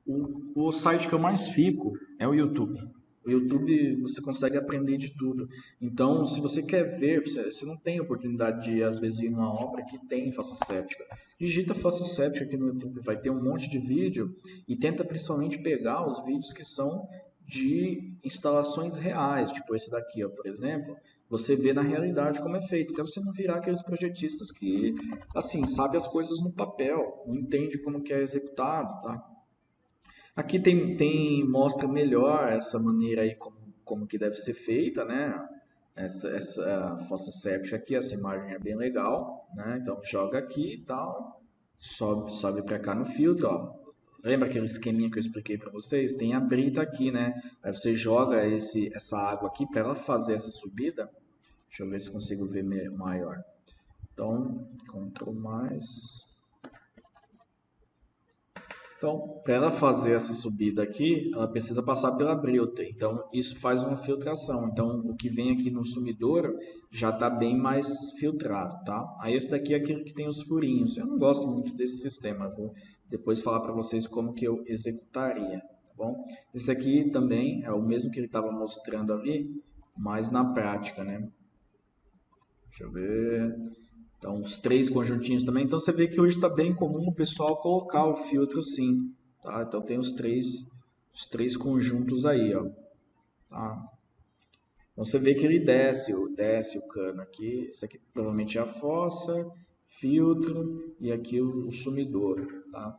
o site que eu mais fico é o YouTube. O YouTube você consegue aprender de tudo. Então, se você quer ver, você não tem oportunidade de, às vezes, ir numa obra que tem fossa séptica. Digita fossa séptica aqui no YouTube, vai ter um monte de vídeo e tenta principalmente pegar os vídeos que são de instalações reais, tipo esse daqui, ó, por exemplo, você vê na realidade como é feito, para você não virar aqueles projetistas que, assim, sabe as coisas no papel, não entende como que é executado, tá? Aqui mostra melhor essa maneira aí como que deve ser feita, né? Essa fossa séptica aqui, essa imagem é bem legal, né? Então joga aqui e tal, sobe para cá no filtro, ó. Lembra aquele esqueminha que eu expliquei para vocês? Tem a brita aqui, né? Aí você joga essa água aqui para ela fazer essa subida. Deixa eu ver se consigo ver maior. Então, Ctrl mais. Então, para ela fazer essa subida aqui, ela precisa passar pela brita. Então, isso faz uma filtração. Então, o que vem aqui no sumidouro já está bem mais filtrado, tá? Aí, esse daqui é aquele que tem os furinhos. Eu não gosto muito desse sistema. Vou depois falar para vocês como que eu executaria, tá bom? Esse aqui também é o mesmo que ele estava mostrando ali, mas na prática, né? Deixa eu ver. Então, os três conjuntinhos também. Então, você vê que hoje está bem comum o pessoal colocar o filtro sim. Tá? Então, tem os três conjuntos aí. Ó, tá? Então, você vê que ele desce o cano aqui. Esse aqui provavelmente é a fossa, filtro e aqui o sumidor. Tá?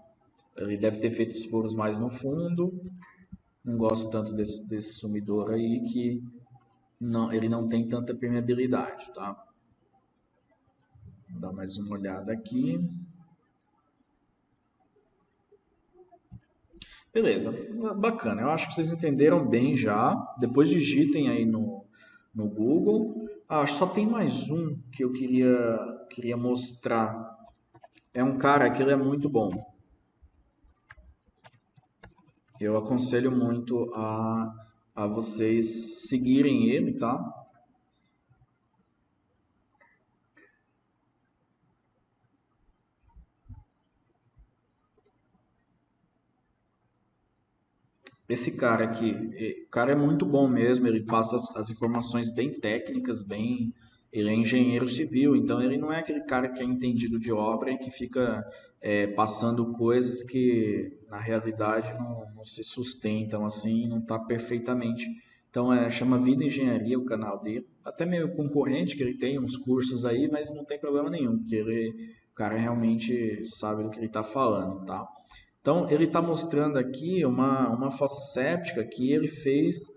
Ele deve ter feito os furos mais no fundo. Não gosto tanto desse sumidor aí ele não tem tanta permeabilidade. Tá? Vou dar mais uma olhada aqui. Beleza, bacana. Eu acho que vocês entenderam bem já. Depois digitem aí no Google. Ah, só tem mais um que eu queria mostrar. É um cara que ele é muito bom. Eu aconselho muito a vocês seguirem ele, tá? Esse cara aqui, o cara é muito bom mesmo, ele passa as informações bem técnicas, ele é engenheiro civil, então ele não é aquele cara que é entendido de obra e que fica passando coisas que na realidade não se sustentam assim, não está perfeitamente. Então chama Vida Engenharia o canal dele, até meio concorrente que ele tem uns cursos aí, mas não tem problema nenhum, porque o cara realmente sabe do que ele está falando, tá? Então, ele está mostrando aqui uma fossa séptica que ele fez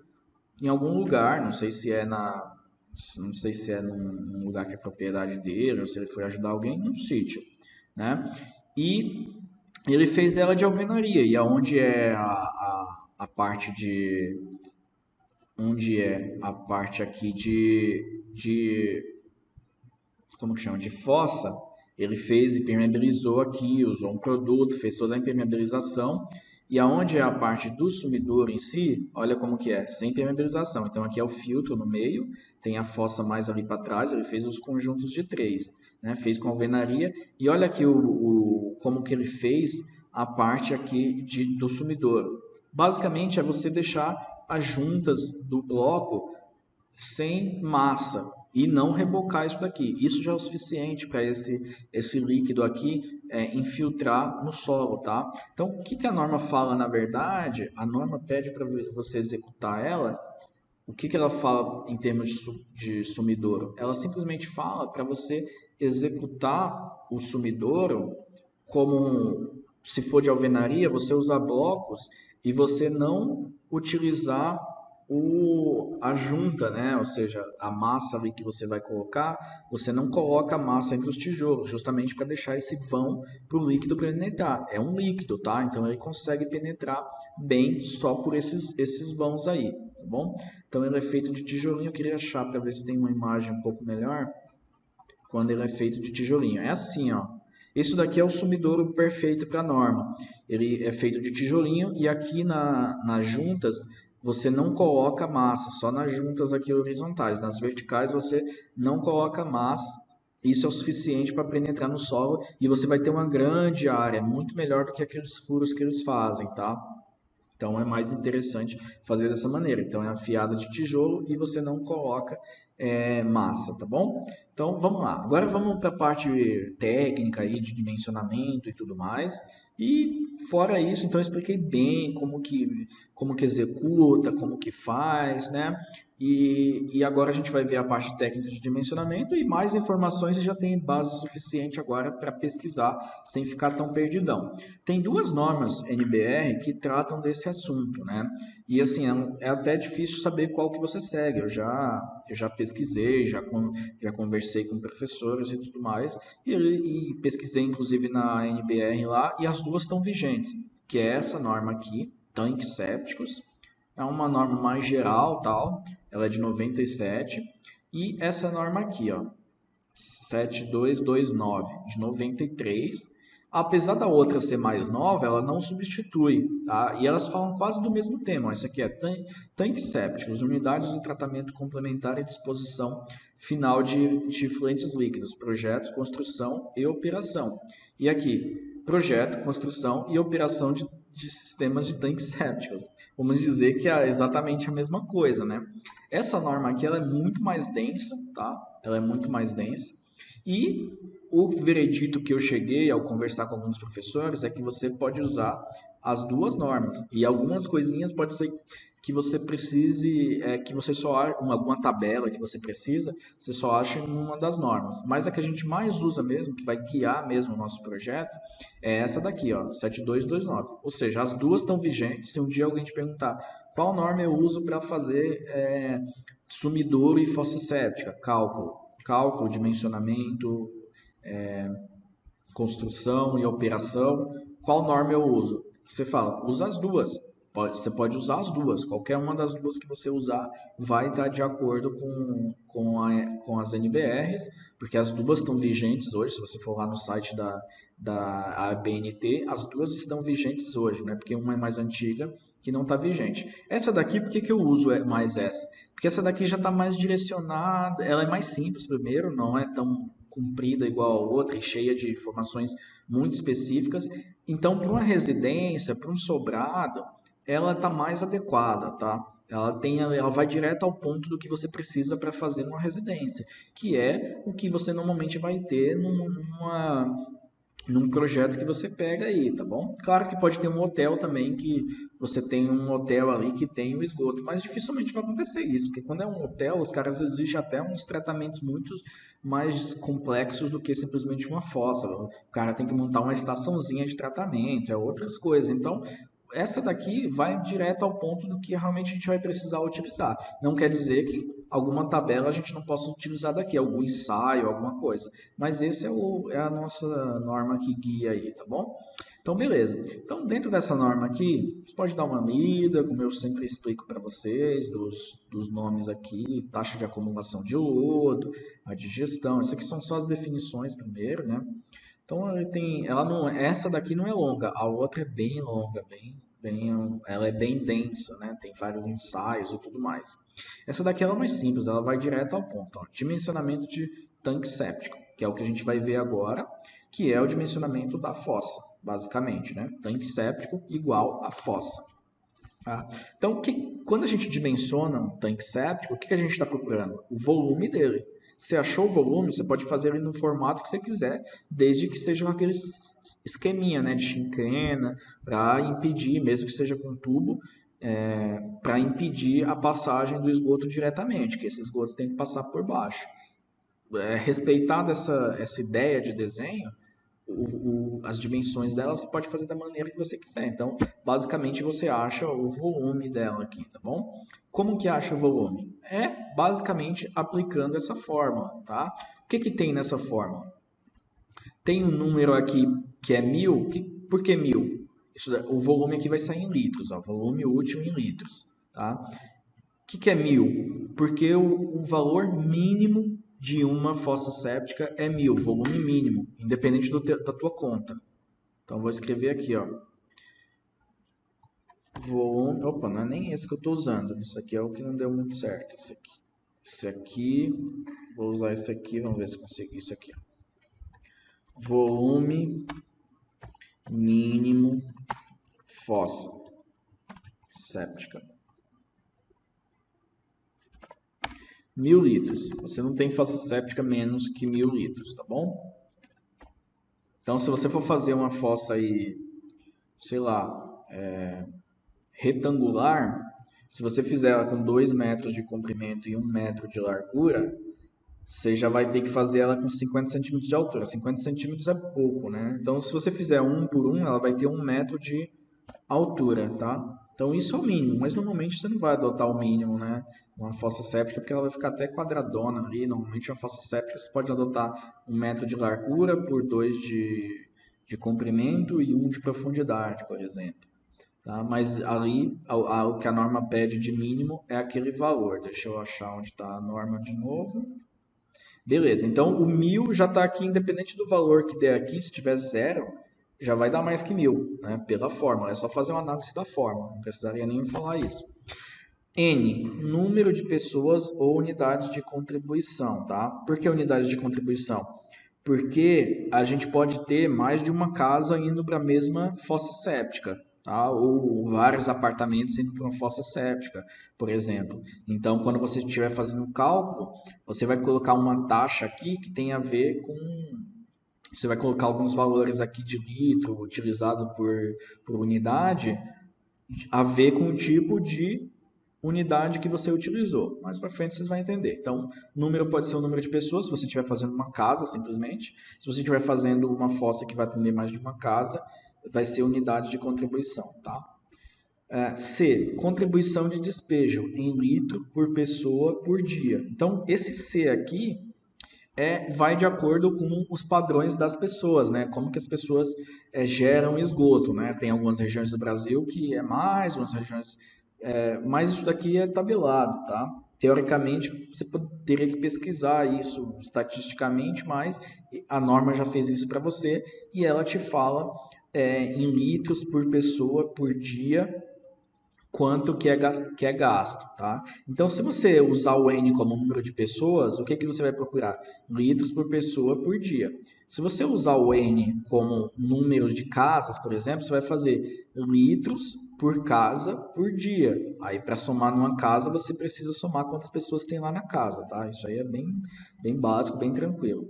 em algum lugar, não sei se é num lugar que é propriedade dele, ou se ele foi ajudar alguém num sítio, né? E ele fez ela de alvenaria, e aonde é a parte onde é a parte aqui como que chama? De fossa, ele fez, impermeabilizou aqui, usou um produto, fez toda a impermeabilização. E aonde é a parte do sumidouro em si, olha como que é, sem impermeabilização. Então aqui é o filtro no meio, tem a fossa mais ali para trás, ele fez os conjuntos de três, né? Fez com alvenaria. E olha aqui como que ele fez a parte aqui do sumidouro. Basicamente é você deixar as juntas do bloco sem massa e não rebocar isso daqui. Isso já é o suficiente para esse líquido aqui infiltrar no solo, tá? Então, o que a norma fala na verdade? A norma pede para você executar ela. O que ela fala em termos de sumidouro? Ela simplesmente fala para você executar o sumidouro como se for de alvenaria, você usar blocos e você não utilizar a junta, né? Ou seja, a massa ali que você vai colocar, você não coloca a massa entre os tijolos, justamente para deixar esse vão para o líquido penetrar. É um líquido, tá? Então ele consegue penetrar bem só por esses vãos aí, tá bom? Então ele é feito de tijolinho. Eu queria achar para ver se tem uma imagem um pouco melhor quando ele é feito de tijolinho. É assim, ó. Isso daqui é o sumidouro perfeito para a norma. Ele é feito de tijolinho e aqui nas juntas você não coloca massa, só nas juntas aqui horizontais. Nas verticais você não coloca massa. Isso é o suficiente para penetrar no solo e você vai ter uma grande área, muito melhor do que aqueles furos que eles fazem, tá? Então é mais interessante fazer dessa maneira. Então é afiada de tijolo e você não coloca massa, tá bom? Então vamos lá. Agora vamos para a parte técnica aí de dimensionamento e tudo mais. E fora isso, então eu expliquei bem como que executa, como que faz, né? E agora a gente vai ver a parte técnica de dimensionamento e mais informações e já tem base suficiente agora para pesquisar sem ficar tão perdidão. Tem duas normas NBR que tratam desse assunto, né? E assim, é até difícil saber qual que você segue. Eu já pesquisei, já conversei com professores e tudo mais, e pesquisei inclusive na NBR lá, e as duas estão vigentes, que é essa norma aqui, tanques sépticos, é uma norma mais geral, tal, ela é de 97, e essa norma aqui, ó, 7229 de 93. Apesar da outra ser mais nova, ela não substitui, tá? E elas falam quase do mesmo tema. Isso aqui é tanques sépticos, unidades de tratamento complementar e disposição final de fluentes líquidos, projetos, construção e operação. E aqui, projeto, construção e operação de sistemas de tanques sépticos. Vamos dizer que é exatamente a mesma coisa, né? Essa norma aqui ela é muito mais densa, tá? Ela é muito mais densa. E o veredito que eu cheguei ao conversar com alguns professores é que você pode usar as duas normas. E algumas coisinhas pode ser que você precise, que você só ache, alguma tabela que você precisa, você só acha em uma das normas. Mas a que a gente mais usa mesmo, que vai guiar mesmo o nosso projeto, é essa daqui, ó, 7229. Ou seja, as duas estão vigentes. Se um dia alguém te perguntar qual norma eu uso para fazer sumidouro e fossa séptica, cálculo, dimensionamento, construção e operação, qual norma eu uso? Você fala, usa as duas. Você pode usar as duas. Qualquer uma das duas que você usar vai estar de acordo com as NBRs, porque as duas estão vigentes hoje. Se você for lá no site da ABNT, as duas estão vigentes hoje, né? Porque uma é mais antiga que não está vigente. Essa daqui, por que eu uso mais essa? Porque essa daqui já está mais direcionada, ela é mais simples primeiro, não é tão comprida igual a outra e cheia de informações muito específicas. Então, para uma residência, para um sobrado, ela está mais adequada, tá? Ela vai direto ao ponto do que você precisa para fazer uma residência, que é o que você normalmente vai ter num projeto que você pega aí, tá bom? Claro que pode ter um hotel também, que você tem um hotel ali que tem o esgoto, mas dificilmente vai acontecer isso, porque quando é um hotel, os caras exigem até uns tratamentos muito mais complexos do que simplesmente uma fossa. O cara tem que montar uma estaçãozinha de tratamento, é outras coisas. Então, essa daqui vai direto ao ponto do que realmente a gente vai precisar utilizar. Não quer dizer que alguma tabela a gente não possa utilizar daqui, algum ensaio, alguma coisa. Mas esse é a nossa norma que guia aí, tá bom? Então, beleza. Então, dentro dessa norma aqui, você pode dar uma lida, como eu sempre explico para vocês, dos nomes aqui, taxa de acumulação de lodo, a digestão. Isso aqui são só as definições primeiro, né? Então essa daqui não é longa, a outra é bem longa, ela é bem densa, né? Tem vários ensaios e tudo mais. Essa daqui ela é mais simples, ela vai direto ao ponto. Ó. Dimensionamento de tanque séptico, que é o que a gente vai ver agora, que é o dimensionamento da fossa, basicamente, né? Tanque séptico igual a fossa. Tá? Então, quando a gente dimensiona um tanque séptico, o que a gente está procurando? O volume dele. Você achou o volume, você pode fazer ele no formato que você quiser, desde que seja aquele esqueminha, né, de chincrena, para impedir, mesmo que seja com tubo, para impedir a passagem do esgoto diretamente, que esse esgoto tem que passar por baixo. Respeitada essa ideia de desenho, as dimensões dela você pode fazer da maneira que você quiser. Então, basicamente, você acha o volume dela aqui, tá bom? Como que acha o volume? É basicamente aplicando essa fórmula, tá? O que tem nessa fórmula? Tem um número aqui que é 1000. Por que 1000? O volume aqui vai sair em litros, ó, volume útil em litros, tá? O que é 1000? Porque o valor mínimo de uma fossa séptica é 1000, volume mínimo, independente da tua conta. Então, vou escrever aqui, ó. Volume, opa, não é nem esse que eu estou usando. Isso aqui é o que não deu muito certo. Esse aqui, vou usar esse aqui, vamos ver se consigo isso aqui. Volume mínimo fossa séptica. 1000 litros. Você não tem fossa séptica menos que 1000 litros, tá bom? Então, se você for fazer uma fossa aí, sei lá, retangular, se você fizer ela com 2 metros de comprimento e 1 metro de largura, você já vai ter que fazer ela com 50 centímetros de altura. 50 centímetros é pouco, né? Então, se você fizer 1 por 1, ela vai ter 1 metro de altura, tá? Então, isso é o mínimo, mas normalmente você não vai adotar o mínimo, né? Uma fossa séptica, porque ela vai ficar até quadradona ali. Normalmente, uma fossa séptica você pode adotar 1 metro de largura por 2 de comprimento e 1 de profundidade, por exemplo. Tá? Mas ali, o que a norma pede de mínimo é aquele valor. Deixa eu achar onde está a norma de novo. Beleza, então o 1000 já está aqui, independente do valor que der aqui, se tiver 0, já vai dar mais que 1000, né? Pela fórmula. É só fazer uma análise da fórmula, não precisaria nem falar isso. N, número de pessoas ou unidades de contribuição, tá? Por que unidade de contribuição? Porque a gente pode ter mais de uma casa indo para a mesma fossa séptica, tá? Ou vários apartamentos indo para uma fossa séptica, por exemplo. Então, quando você estiver fazendo o cálculo, você vai colocar uma taxa aqui que tem a ver com... Você vai colocar alguns valores aqui de litro utilizado por unidade, a ver com o tipo de unidade que você utilizou. Mais para frente vocês vão entender. Então, número pode ser o número de pessoas, se você estiver fazendo uma casa, simplesmente. Se você estiver fazendo uma fossa que vai atender mais de uma casa, vai ser unidade de contribuição, tá? C, contribuição de despejo em litro por pessoa por dia. Então, esse C aqui vai de acordo com os padrões das pessoas, né? Como que as pessoas geram esgoto, né? Tem algumas regiões do Brasil que é mais, algumas regiões mas isso daqui é tabelado, tá? Teoricamente, você teria que pesquisar isso estatisticamente, mas a norma já fez isso para você e ela te fala em litros por pessoa por dia quanto que é gasto, tá? Então, se você usar o N como número de pessoas, o que que você vai procurar? Litros por pessoa por dia. Se você usar o N como número de casas, por exemplo, você vai fazer litros por casa por dia. Aí, para somar numa casa, você precisa somar quantas pessoas tem lá na casa, tá? Isso aí é bem básico, bem tranquilo.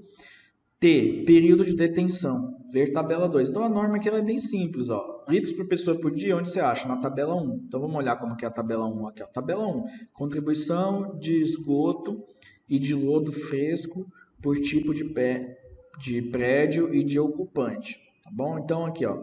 T, período de detenção. Ver tabela 2. Então a norma aqui ela é bem simples, ó. Litros por pessoa por dia, onde você acha? Na tabela 1. Então vamos olhar como que é a tabela 1 aqui, ó. Tabela 1. Contribuição de esgoto e de lodo fresco por tipo de prédio e de ocupante. Tá bom? Então aqui, ó.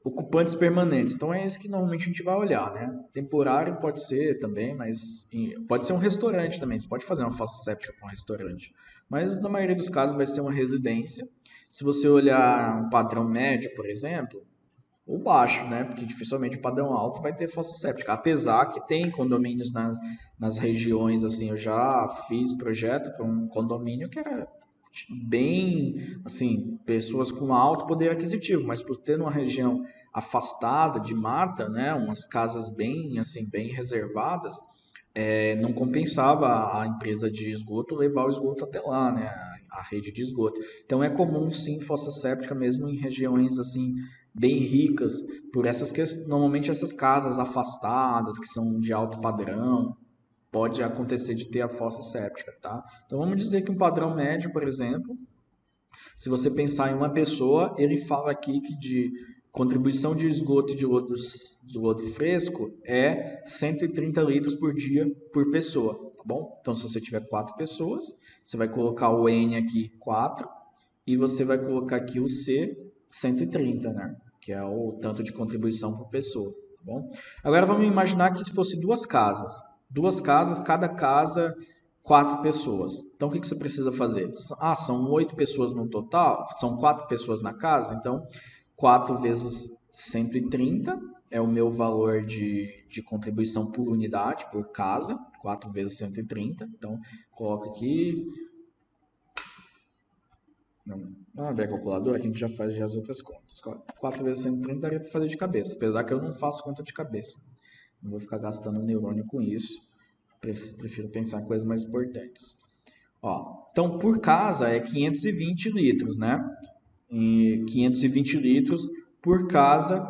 Ocupantes permanentes. Então é isso que normalmente a gente vai olhar, né? Temporário pode ser também, mas pode ser um restaurante também. Você pode fazer uma fossa séptica para um restaurante. Mas na maioria dos casos vai ser uma residência. Se você olhar um padrão médio, por exemplo, ou baixo, né? Porque dificilmente o padrão alto vai ter fossa séptica. Apesar que tem condomínios nas regiões, assim, eu já fiz projeto para um condomínio que era bem, assim, pessoas com alto poder aquisitivo, mas por ter uma região afastada de mata, né, umas casas bem, assim, bem reservadas, não compensava a empresa de esgoto levar o esgoto até lá, né, a rede de esgoto. Então é comum, sim, fossa séptica mesmo em regiões, assim, bem ricas, por essas questões, normalmente essas casas afastadas, que são de alto padrão, pode acontecer de ter a fossa séptica, tá? Então vamos dizer que um padrão médio, por exemplo, se você pensar em uma pessoa, ele fala aqui que de contribuição de esgoto e de lodo fresco é 130 litros por dia por pessoa, tá bom? Então se você tiver 4 pessoas, você vai colocar o N aqui 4 e você vai colocar aqui o C 130, né? Que é o tanto de contribuição por pessoa, tá bom? Agora vamos imaginar que fosse duas casas. Duas casas, cada casa 4 pessoas. Então, o que você precisa fazer? São 8 pessoas no total, são 4 pessoas na casa, então 4 vezes 130 é o meu valor de contribuição por unidade, por casa, 4 vezes 130. Então, coloca aqui. Não abrir a calculadora, que a gente já faz as outras contas. 4 vezes 130 daria para fazer de cabeça, apesar que eu não faço conta de cabeça. Não vou ficar gastando neurônio com isso. Prefiro pensar em coisas mais importantes. Ó, então, por casa é 520 litros, né? E 520 litros por casa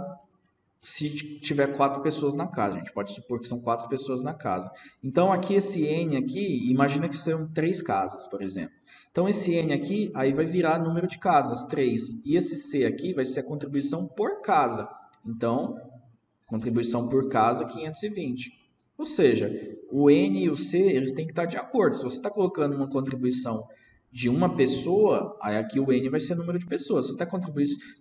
se tiver 4 pessoas na casa. A gente pode supor que são 4 pessoas na casa. Então, aqui esse N aqui, imagina que são 3 casas, por exemplo. Então, esse N aqui, aí vai virar número de casas, 3. E esse C aqui vai ser a contribuição por casa. Então, contribuição por casa, 520. Ou seja, o N e o C eles têm que estar de acordo. Se você está colocando uma contribuição de uma pessoa, aí aqui o N vai ser o número de pessoas. Se você está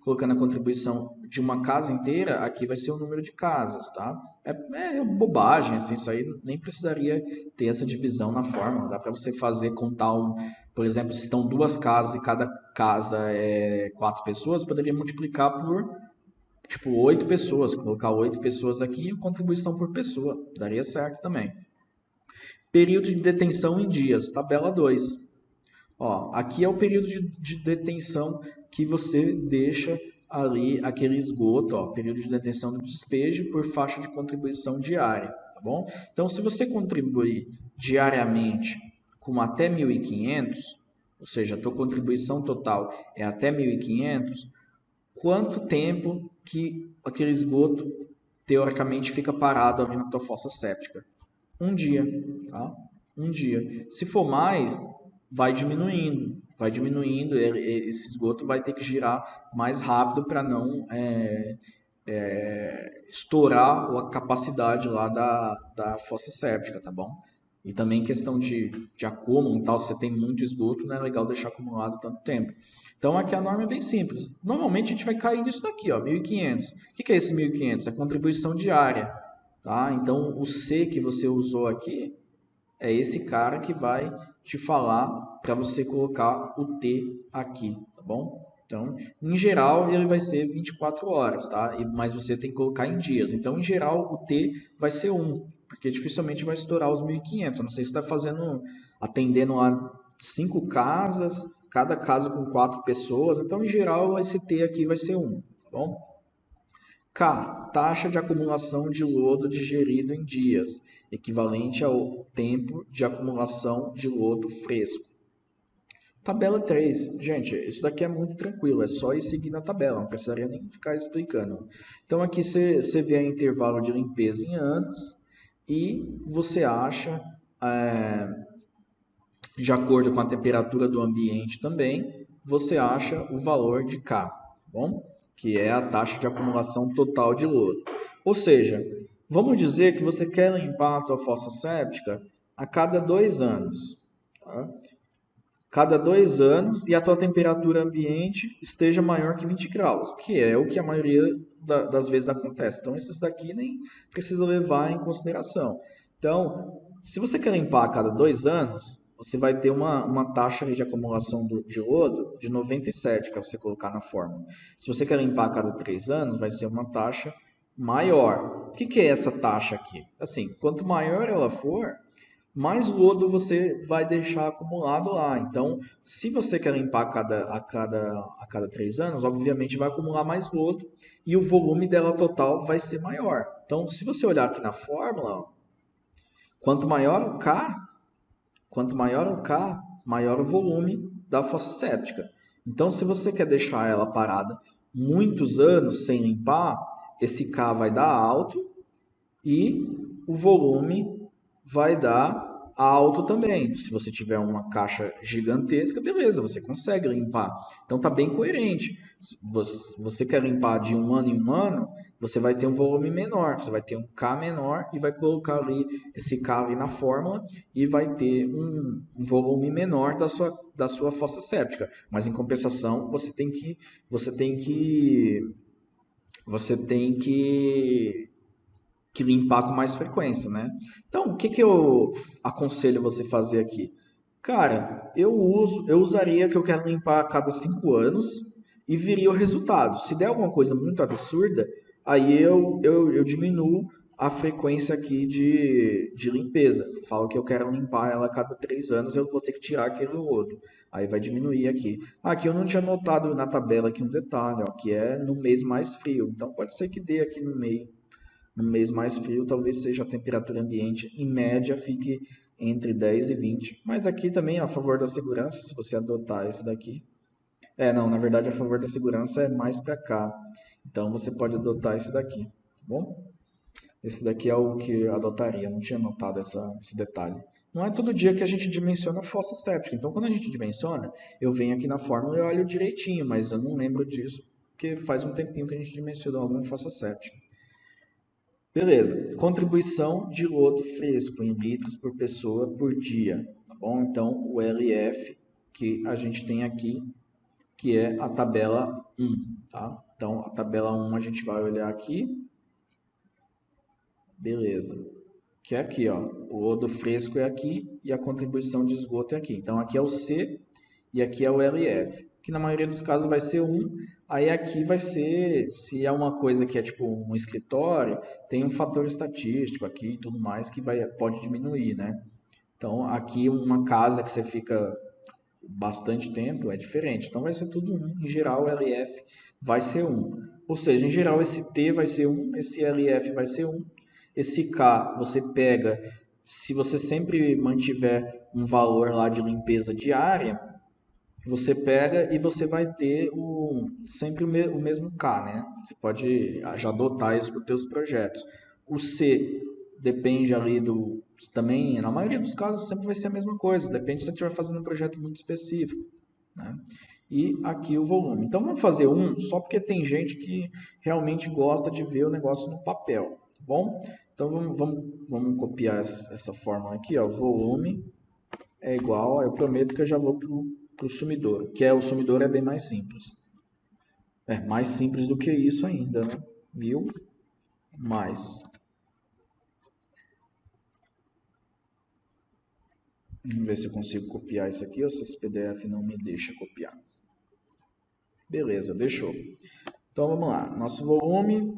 colocando a contribuição de uma casa inteira, aqui vai ser o número de casas, tá? É bobagem, assim, isso aí nem precisaria ter essa divisão na fórmula. Dá para você fazer contar, por exemplo, se estão 2 casas e cada casa é 4 pessoas, poderia multiplicar por tipo 8 pessoas, colocar 8 pessoas aqui e contribuição por pessoa, daria certo também. Período de detenção em dias, tabela 2. Ó, aqui é o período de detenção que você deixa ali aquele esgoto, ó, período de detenção do despejo por faixa de contribuição diária, tá bom? Então, se você contribuir diariamente com até 1.500, ou seja, a tua contribuição total é até 1.500, quanto tempo que aquele esgoto teoricamente fica parado ali na tua fossa séptica? Um dia, tá? Um dia. Se for mais, vai diminuindo, esse esgoto vai ter que girar mais rápido para não estourar a capacidade lá da fossa séptica, tá bom? E também questão de acúmulo e tal, se você tem muito esgoto, não é legal deixar acumulado tanto tempo. Então aqui a norma é bem simples. Normalmente a gente vai cair nisso daqui, ó, 1.500. O que é esse 1.500? É contribuição diária, tá? Então o C que você usou aqui é esse cara que vai te falar para você colocar o T aqui, tá bom? Então, em geral, ele vai ser 24 horas, tá? Mas você tem que colocar em dias. Então, em geral, o T vai ser 1, porque dificilmente vai estourar os 1.500. A não ser se está atendendo a 5 casas, cada casa com 4 pessoas. Então, em geral, esse T aqui vai ser 1, tá bom? K, taxa de acumulação de lodo digerido em dias, equivalente ao tempo de acumulação de lodo fresco. Tabela 3, gente, isso daqui é muito tranquilo, é só ir seguir na tabela, não precisaria nem ficar explicando. Então aqui você vê o intervalo de limpeza em anos e você acha, de acordo com a temperatura do ambiente também, você acha o valor de K, tá bom? Que é a taxa de acumulação total de lodo. Ou seja, vamos dizer que você quer limpar a tua fossa séptica a cada 2 anos. Tá? Cada 2 anos e a tua temperatura ambiente esteja maior que 20 graus, que é o que a maioria das vezes acontece. Então, esses daqui nem precisa levar em consideração. Então, se você quer limpar a cada 2 anos, você vai ter uma taxa de acumulação de lodo de 97 para você colocar na fórmula. Se você quer limpar a cada 3 anos, vai ser uma taxa maior. O que é essa taxa aqui? Assim, quanto maior ela for, mais lodo você vai deixar acumulado lá. Então, se você quer limpar a cada 3 anos, obviamente vai acumular mais lodo e o volume dela total vai ser maior. Então, se você olhar aqui na fórmula, ó, quanto maior o K, maior o volume da fossa séptica. Então, se você quer deixar ela parada muitos anos sem limpar, esse K vai dar alto e o volume vai dar alto também. Se você tiver uma caixa gigantesca, beleza, você consegue limpar. Então tá bem coerente. Se você quer limpar de 1 ano em 1 ano, você vai ter um volume menor, você vai ter um K menor e vai colocar ali esse K ali na fórmula e vai ter um volume menor da sua fossa séptica. Mas em compensação, você tem que limpar com mais frequência, né? Então, o que eu aconselho você fazer aqui? Cara, eu usaria que eu quero limpar a cada 5 anos e viria o resultado. Se der alguma coisa muito absurda, aí eu diminuo a frequência aqui de limpeza. Falo que eu quero limpar ela a cada 3 anos, eu vou ter que tirar aquele lodo. Aí vai diminuir aqui. Aqui eu não tinha notado na tabela aqui um detalhe, ó, que é no mês mais frio. Então pode ser que dê aqui no meio. No mês mais frio, talvez seja a temperatura ambiente, em média, fique entre 10 e 20. Mas aqui também, a favor da segurança, se você adotar esse daqui. Não, na verdade, a favor da segurança é mais para cá. Então, você pode adotar esse daqui, tá bom? Esse daqui é o que eu adotaria, não tinha notado esse detalhe. Não é todo dia que a gente dimensiona a fossa séptica. Então, quando a gente dimensiona, eu venho aqui na fórmula e olho direitinho, mas eu não lembro disso, porque faz um tempinho que a gente dimensionou alguma fossa séptica. Beleza. Contribuição de lodo fresco em litros por pessoa por dia, tá bom? Então, o LF que a gente tem aqui, que é a tabela 1, tá? Então, a tabela 1 a gente vai olhar aqui. Beleza. Que é aqui, ó. O lodo fresco é aqui e a contribuição de esgoto é aqui. Então, aqui é o C e aqui é o LF, que na maioria dos casos vai ser 1. Aí aqui vai ser, se é uma coisa que é tipo um escritório, tem um fator estatístico aqui e tudo mais que pode diminuir, né? Então aqui uma casa que você fica bastante tempo é diferente. Então vai ser tudo 1. Em geral o LF vai ser 1. Ou seja, em geral esse T vai ser 1, esse LF vai ser 1. Esse K você pega, se você sempre mantiver um valor lá de limpeza diária, você pega e você vai ter sempre o mesmo K, né? Você pode já adotar isso para os seus projetos. O C depende ali também, na maioria dos casos, sempre vai ser a mesma coisa. Depende se você estiver fazendo um projeto muito específico, né? E aqui o volume. Então vamos fazer só porque tem gente que realmente gosta de ver o negócio no papel, tá bom? Então vamos copiar essa fórmula aqui, ó. Volume é igual, eu prometo que eu já vou para o sumidor, que o sumidor é bem mais simples. Mais simples do que isso ainda, né? 1000 mais Vamos ver se eu consigo copiar isso aqui ou se esse PDF não me deixa copiar. Beleza, deixou. Então vamos lá, nosso volume,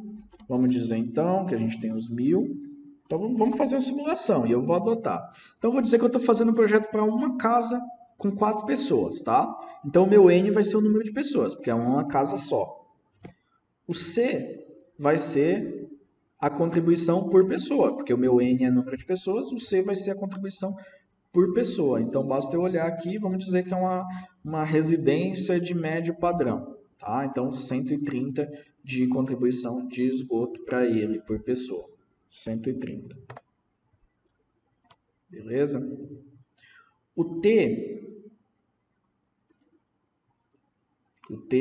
vamos dizer então que a gente tem os 1000. Então vamos fazer uma simulação e eu vou adotar. Então eu vou dizer que eu estou fazendo um projeto para uma casa com 4 pessoas, tá? Então o meu N vai ser o número de pessoas, porque é uma casa só. O C vai ser a contribuição por pessoa, porque o meu N é número de pessoas, o C vai ser a contribuição por pessoa. Então basta eu olhar aqui, vamos dizer que é uma residência de médio padrão. Tá? Então 130 de contribuição de esgoto para ele, por pessoa. 130. Beleza? O T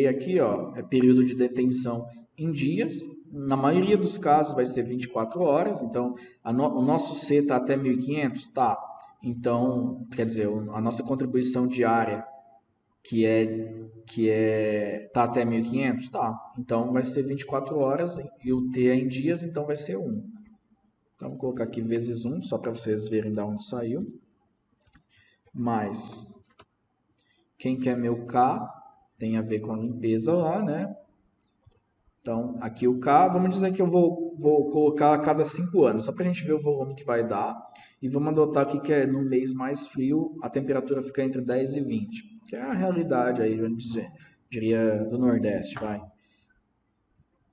aqui, ó, é período de detenção em dias. Na maioria dos casos vai ser 24 horas. Então, o nosso C está até 1.500? Tá. Então, quer dizer, a nossa contribuição diária, tá até 1.500? Tá. Então, vai ser 24 horas e o T é em dias, então vai ser 1. Então, vou colocar aqui vezes 1, só para vocês verem de onde saiu. Mais, quem quer meu K, tem a ver com a limpeza lá, né? Então, aqui o K, vamos dizer que eu vou colocar a cada 5 anos, só para a gente ver o volume que vai dar. E vamos adotar aqui que é no mês mais frio, a temperatura fica entre 10 e 20, que é a realidade aí, vamos dizer, diria do Nordeste, vai.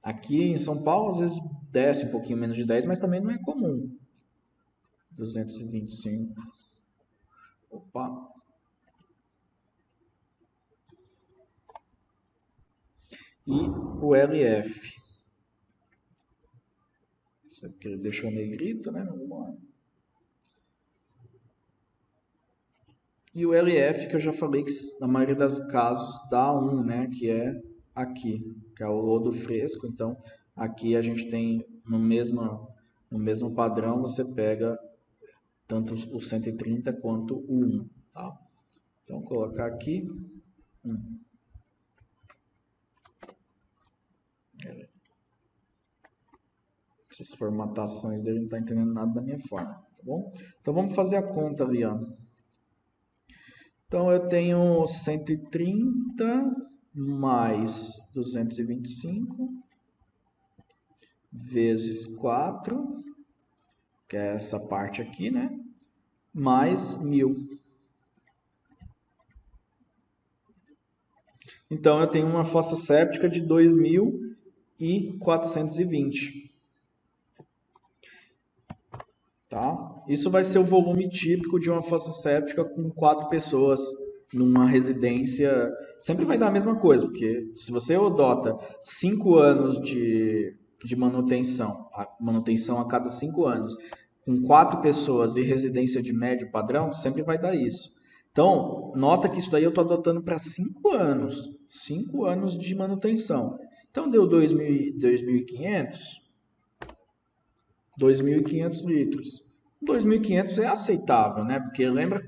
Aqui em São Paulo, às vezes desce um pouquinho menos de 10, mas também não é comum. 225. Opa. E o LF. Isso aqui ele deixou negrito, né? Vamos lá. E o LF, que eu já falei que na maioria dos casos dá 1, né? Que é aqui, que é o lodo fresco. Então, aqui a gente tem no mesmo padrão, você pega tanto o 130 quanto o 1, tá? Então, vou colocar aqui 1. Essas formatações dele não estão entendendo nada da minha forma, tá bom? Então, vamos fazer a conta ali, ó. Então, eu tenho 130 mais 225 vezes 4, que é essa parte aqui, né? Mais 1000. Então, eu tenho uma fossa séptica de 2.420. Tá? Isso vai ser o volume típico de uma fossa séptica com 4 pessoas numa residência. Sempre vai dar a mesma coisa, porque se você adota 5 anos de manutenção a cada 5 anos, com 4 pessoas e residência de médio padrão, sempre vai dar isso. Então, nota que isso daí eu estou adotando para 5 anos. 5 anos de manutenção. Então, deu 2.500 litros. 2.500 é aceitável, né? Porque lembra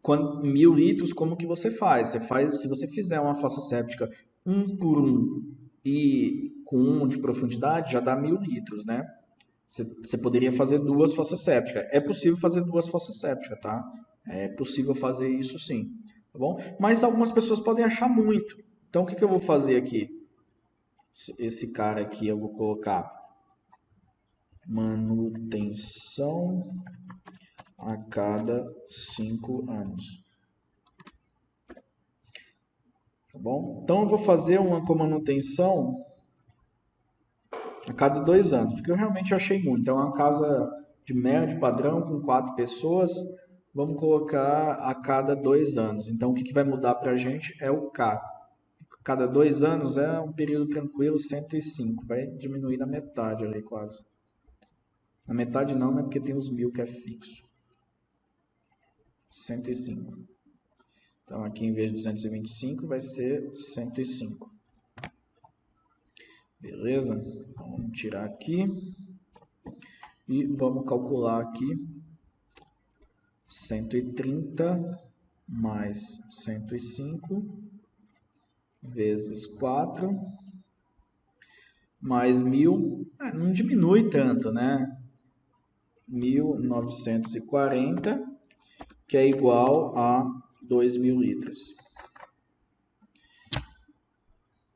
quando 1.000 litros, como que você faz? Se você fizer uma fossa séptica 1 por 1 e com 1 de profundidade, já dá 1.000 litros, né? Você poderia fazer 2 fossas sépticas. É possível fazer 2 fossas sépticas, tá? É possível fazer isso sim, tá bom? Mas algumas pessoas podem achar muito. Então, o que eu vou fazer aqui? Esse cara aqui eu vou colocar manutenção a cada 5 anos. Tá bom? Então eu vou fazer uma com manutenção a cada 2 anos, porque eu realmente achei muito. É uma casa de médio padrão com 4 pessoas. Vamos colocar a cada 2 anos. Então o que vai mudar para a gente é o K. Cada 2 anos é um período tranquilo, 105. Vai diminuir na metade ali quase. Na metade não, né? Porque tem os 1000 que é fixo. 105. Então aqui em vez de 225 vai ser 105. Beleza? Então vamos tirar aqui. E vamos calcular aqui. 130 mais 105 vezes 4 mais 1000. Não diminui tanto, né? 1940 que é igual a 2.000 litros.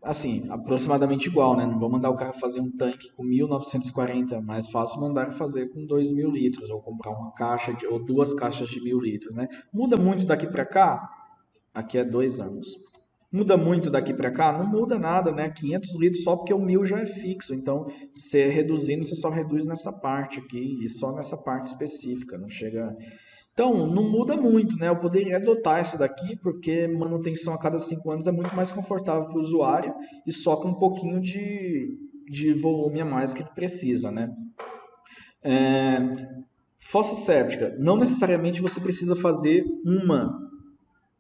Assim, aproximadamente igual, né? Não vou mandar o cara fazer um tanque com 1.940, mais fácil mandar fazer com 2.000 litros, ou comprar uma caixa ou 2 caixas de 1.000 litros, né? Muda muito daqui para cá? Aqui é 2 anos. Muda muito daqui para cá? Não muda nada, né? 500 litros só porque o 1.000 já é fixo. Então, você reduzindo, você só reduz nessa parte aqui e só nessa parte específica. Não chega. Então, não muda muito, né? Eu poderia adotar essa daqui porque manutenção a cada 5 anos é muito mais confortável para o usuário e só com um pouquinho de volume a mais que ele precisa, né? Fossa séptica. Não necessariamente você precisa fazer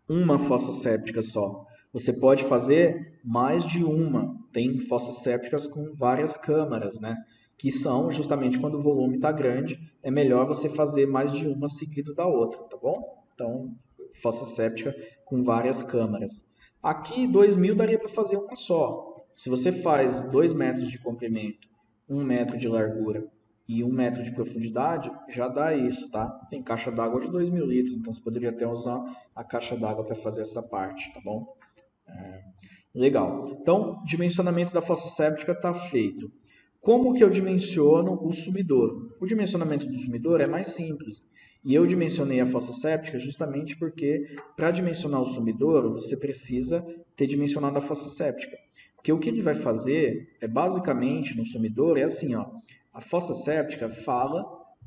uma fossa séptica só. Você pode fazer mais de uma. Tem fossas sépticas com várias câmaras, né? Que são justamente quando o volume está grande, é melhor você fazer mais de uma seguido da outra, tá bom? Então, fossa séptica com várias câmaras. Aqui, 2.000 daria para fazer uma só. Se você faz 2 metros de comprimento, 1 metro de largura e 1 metro de profundidade, já dá isso, tá? Tem caixa d'água de 2.000 litros, então você poderia até usar a caixa d'água para fazer essa parte, tá bom? Legal. Então, dimensionamento da fossa séptica está feito. Como que eu dimensiono o sumidouro? O dimensionamento do sumidouro é mais simples. E eu dimensionei a fossa séptica justamente porque para dimensionar o sumidouro, você precisa ter dimensionado a fossa séptica. Porque o que ele vai fazer é basicamente no sumidouro é assim, ó, a fossa séptica fala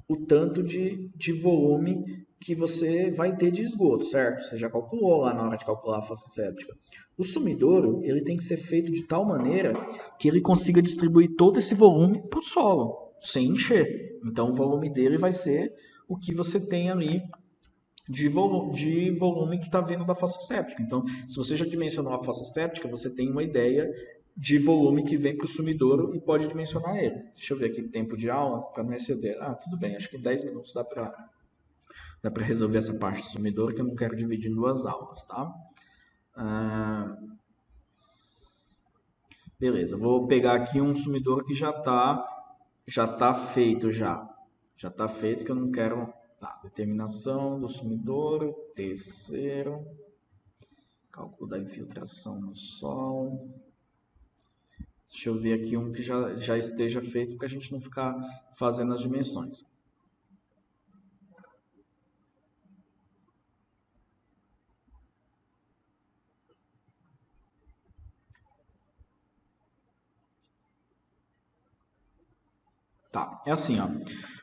o tanto de volume que você vai ter de esgoto, certo? Você já calculou lá na hora de calcular a fossa séptica. O sumidouro ele tem que ser feito de tal maneira que ele consiga distribuir todo esse volume para o solo, sem encher. Então o volume dele vai ser o que você tem ali de volume que está vindo da fossa séptica. Então, se você já dimensionou a fossa séptica, você tem uma ideia de volume que vem para o sumidouro e pode dimensionar ele. Deixa eu ver aqui o tempo de aula para não exceder. Ah, tudo bem, acho que em 10 minutos dá para resolver essa parte do sumidouro que eu não quero dividir em 2 aulas, tá? Beleza, vou pegar aqui um sumidouro que já tá feito já. Já está feito que eu não quero. Tá, determinação do sumidouro, terceiro, cálculo da infiltração no solo. Deixa eu ver aqui um que já esteja feito para a gente não ficar fazendo as dimensões. Tá, é assim, ó.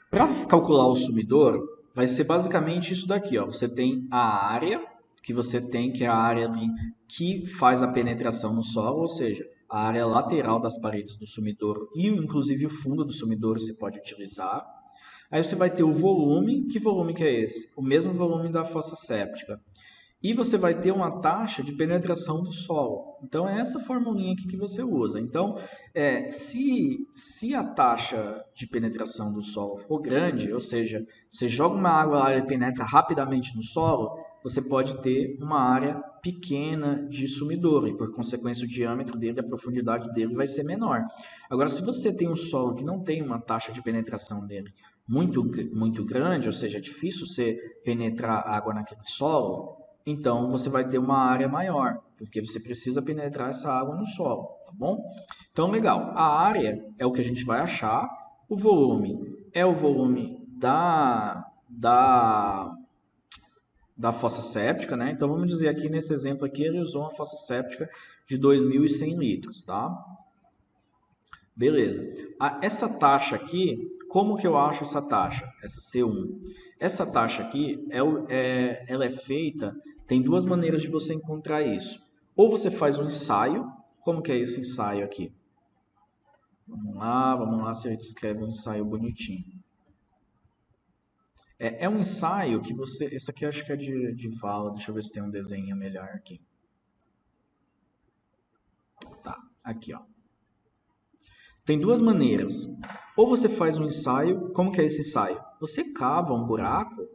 Para calcular o sumidouro, vai ser basicamente isso daqui, ó. Você tem a área que você tem, que é a área ali que faz a penetração no solo, ou seja, a área lateral das paredes do sumidouro e inclusive o fundo do sumidouro você pode utilizar. Aí você vai ter o volume, que volume que é esse? O mesmo volume da fossa séptica. E você vai ter uma taxa de penetração do solo. Então, é essa formulinha aqui que você usa. Então, se a taxa de penetração do solo for grande, ou seja, você joga uma água lá e penetra rapidamente no solo, você pode ter uma área pequena de sumidouro e, por consequência, o diâmetro dele, a profundidade dele vai ser menor. Agora, se você tem um solo que não tem uma taxa de penetração dele muito grande, ou seja, é difícil você penetrar água naquele solo, então você vai ter uma área maior, porque você precisa penetrar essa água no solo, tá bom? Então, legal. A área é o que a gente vai achar, o volume é o volume da fossa séptica, né? Então, vamos dizer aqui nesse exemplo aqui, ele usou uma fossa séptica de 2.100 litros, tá? Beleza. Essa taxa aqui, como que eu acho essa taxa? Essa C1. Essa taxa aqui, ela é feita, tem 2 maneiras de você encontrar isso. Ou você faz um ensaio, como que é esse ensaio aqui? Vamos lá, se eu descreve um ensaio bonitinho. É um ensaio que você, esse aqui acho que é de vala, deixa eu ver se tem um desenho melhor aqui. Tá, aqui ó. Tem 2 maneiras. Ou você faz um ensaio, como que é esse ensaio? Você cava um buraco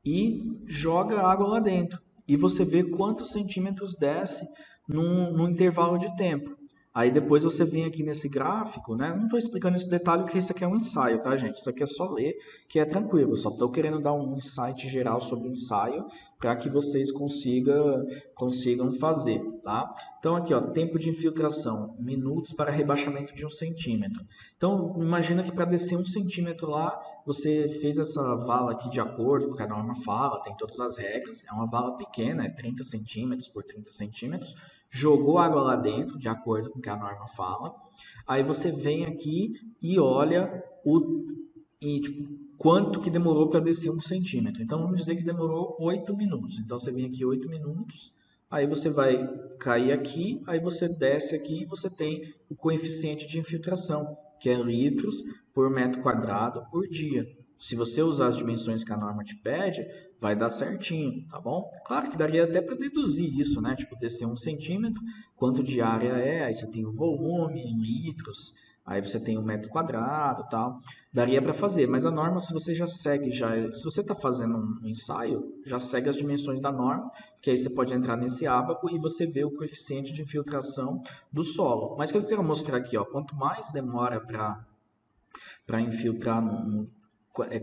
e joga água lá dentro. E você vê quantos centímetros desce num intervalo de tempo. Aí depois você vem aqui nesse gráfico, né? Não estou explicando esse detalhe porque isso aqui é um ensaio, tá, gente? Isso aqui é só ler, que é tranquilo. Eu só estou querendo dar um insight geral sobre o ensaio para que vocês consigam fazer, tá? Então aqui, ó, tempo de infiltração, minutos para rebaixamento de 1 centímetro. Então imagina que para descer 1 centímetro lá, você fez essa vala aqui de acordo com o que a norma fala, tem todas as regras. É uma vala pequena, é 30 centímetros por 30 centímetros. Jogou água lá dentro, de acordo com o que a norma fala. Aí você vem aqui e olha quanto que demorou para descer 1 centímetro. Então, vamos dizer que demorou 8 minutos. Então, você vem aqui 8 minutos, aí você vai cair aqui, aí você desce aqui e você tem o coeficiente de infiltração, que é litros por metro quadrado por dia. Se você usar as dimensões que a norma te pede, vai dar certinho, tá bom? Claro que daria até para deduzir isso, né? Tipo, descer 1 centímetro, quanto de área é, aí você tem o volume em litros, aí você tem o metro quadrado e tal. Daria para fazer, mas a norma, se você já segue, se você está fazendo um ensaio, já segue as dimensões da norma, que aí você pode entrar nesse ábaco e você vê o coeficiente de infiltração do solo. Mas o que eu quero mostrar aqui, ó, quanto mais demora para infiltrar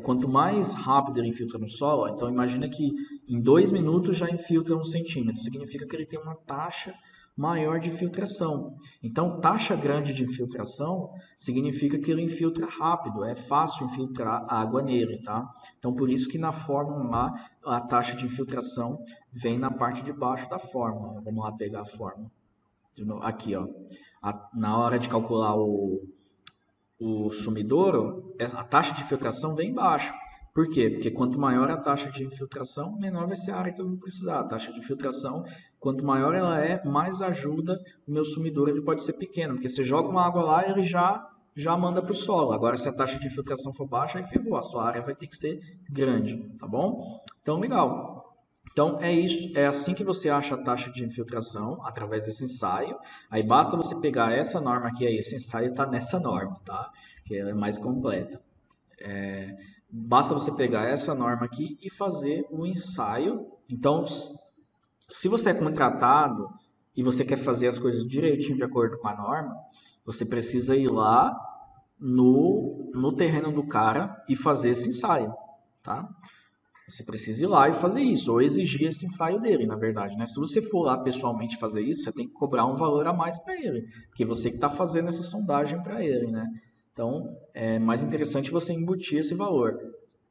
quanto mais rápido ele infiltra no solo, então imagina que em 2 minutos já infiltra 1 centímetro, significa que ele tem uma taxa maior de filtração. Então, taxa grande de infiltração significa que ele infiltra rápido, é fácil infiltrar água nele, tá? Então, por isso que na fórmula lá, a taxa de infiltração vem na parte de baixo da fórmula. Vamos lá pegar a fórmula. Aqui, ó. Na hora de calcular o sumidouro, a taxa de infiltração vem embaixo. Por quê? Porque quanto maior a taxa de infiltração, menor vai ser a área que eu vou precisar. A taxa de infiltração, quanto maior ela é, mais ajuda o meu sumidouro. Ele pode ser pequeno, porque você joga uma água lá e ele já manda para o solo. Agora, se a taxa de infiltração for baixa, aí ferrou. A sua área vai ter que ser grande, tá bom? Então, legal. Então, é isso, é assim que você acha a taxa de infiltração, através desse ensaio. Aí basta você pegar essa norma aqui, aí esse ensaio está nessa norma, tá? Que ela é mais completa. Basta você pegar essa norma aqui e fazer o ensaio. Então, se você é contratado e você quer fazer as coisas direitinho de acordo com a norma, você precisa ir lá no terreno do cara e fazer esse ensaio, tá? Você precisa ir lá e fazer isso, ou exigir esse ensaio dele, na verdade, né? Se você for lá pessoalmente fazer isso, você tem que cobrar um valor a mais para ele, porque você que está fazendo essa sondagem para ele, né? Então, é mais interessante você embutir esse valor.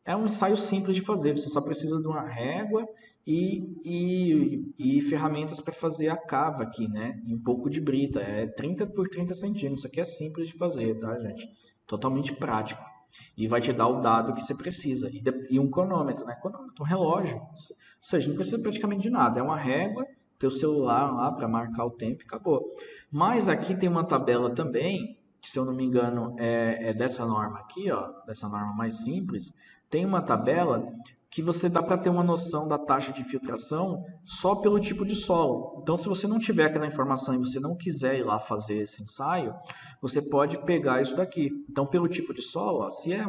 É um ensaio simples de fazer, você só precisa de uma régua e ferramentas para fazer a cava aqui, né? E um pouco de brita, é 30 por 30 centímetros, isso aqui é simples de fazer, tá, gente? Totalmente prático. E vai te dar o dado que você precisa. E um cronômetro, né? Cronômetro, um relógio. Ou seja, não precisa praticamente de nada. É uma régua, teu celular lá para marcar o tempo e acabou. Mas aqui tem uma tabela também, que se eu não me engano é dessa norma aqui, ó, dessa norma mais simples. Tem uma tabela que você dá para ter uma noção da taxa de filtração só pelo tipo de solo. Então, se você não tiver aquela informação e você não quiser ir lá fazer esse ensaio, você pode pegar isso daqui. Então, pelo tipo de solo, ó, se é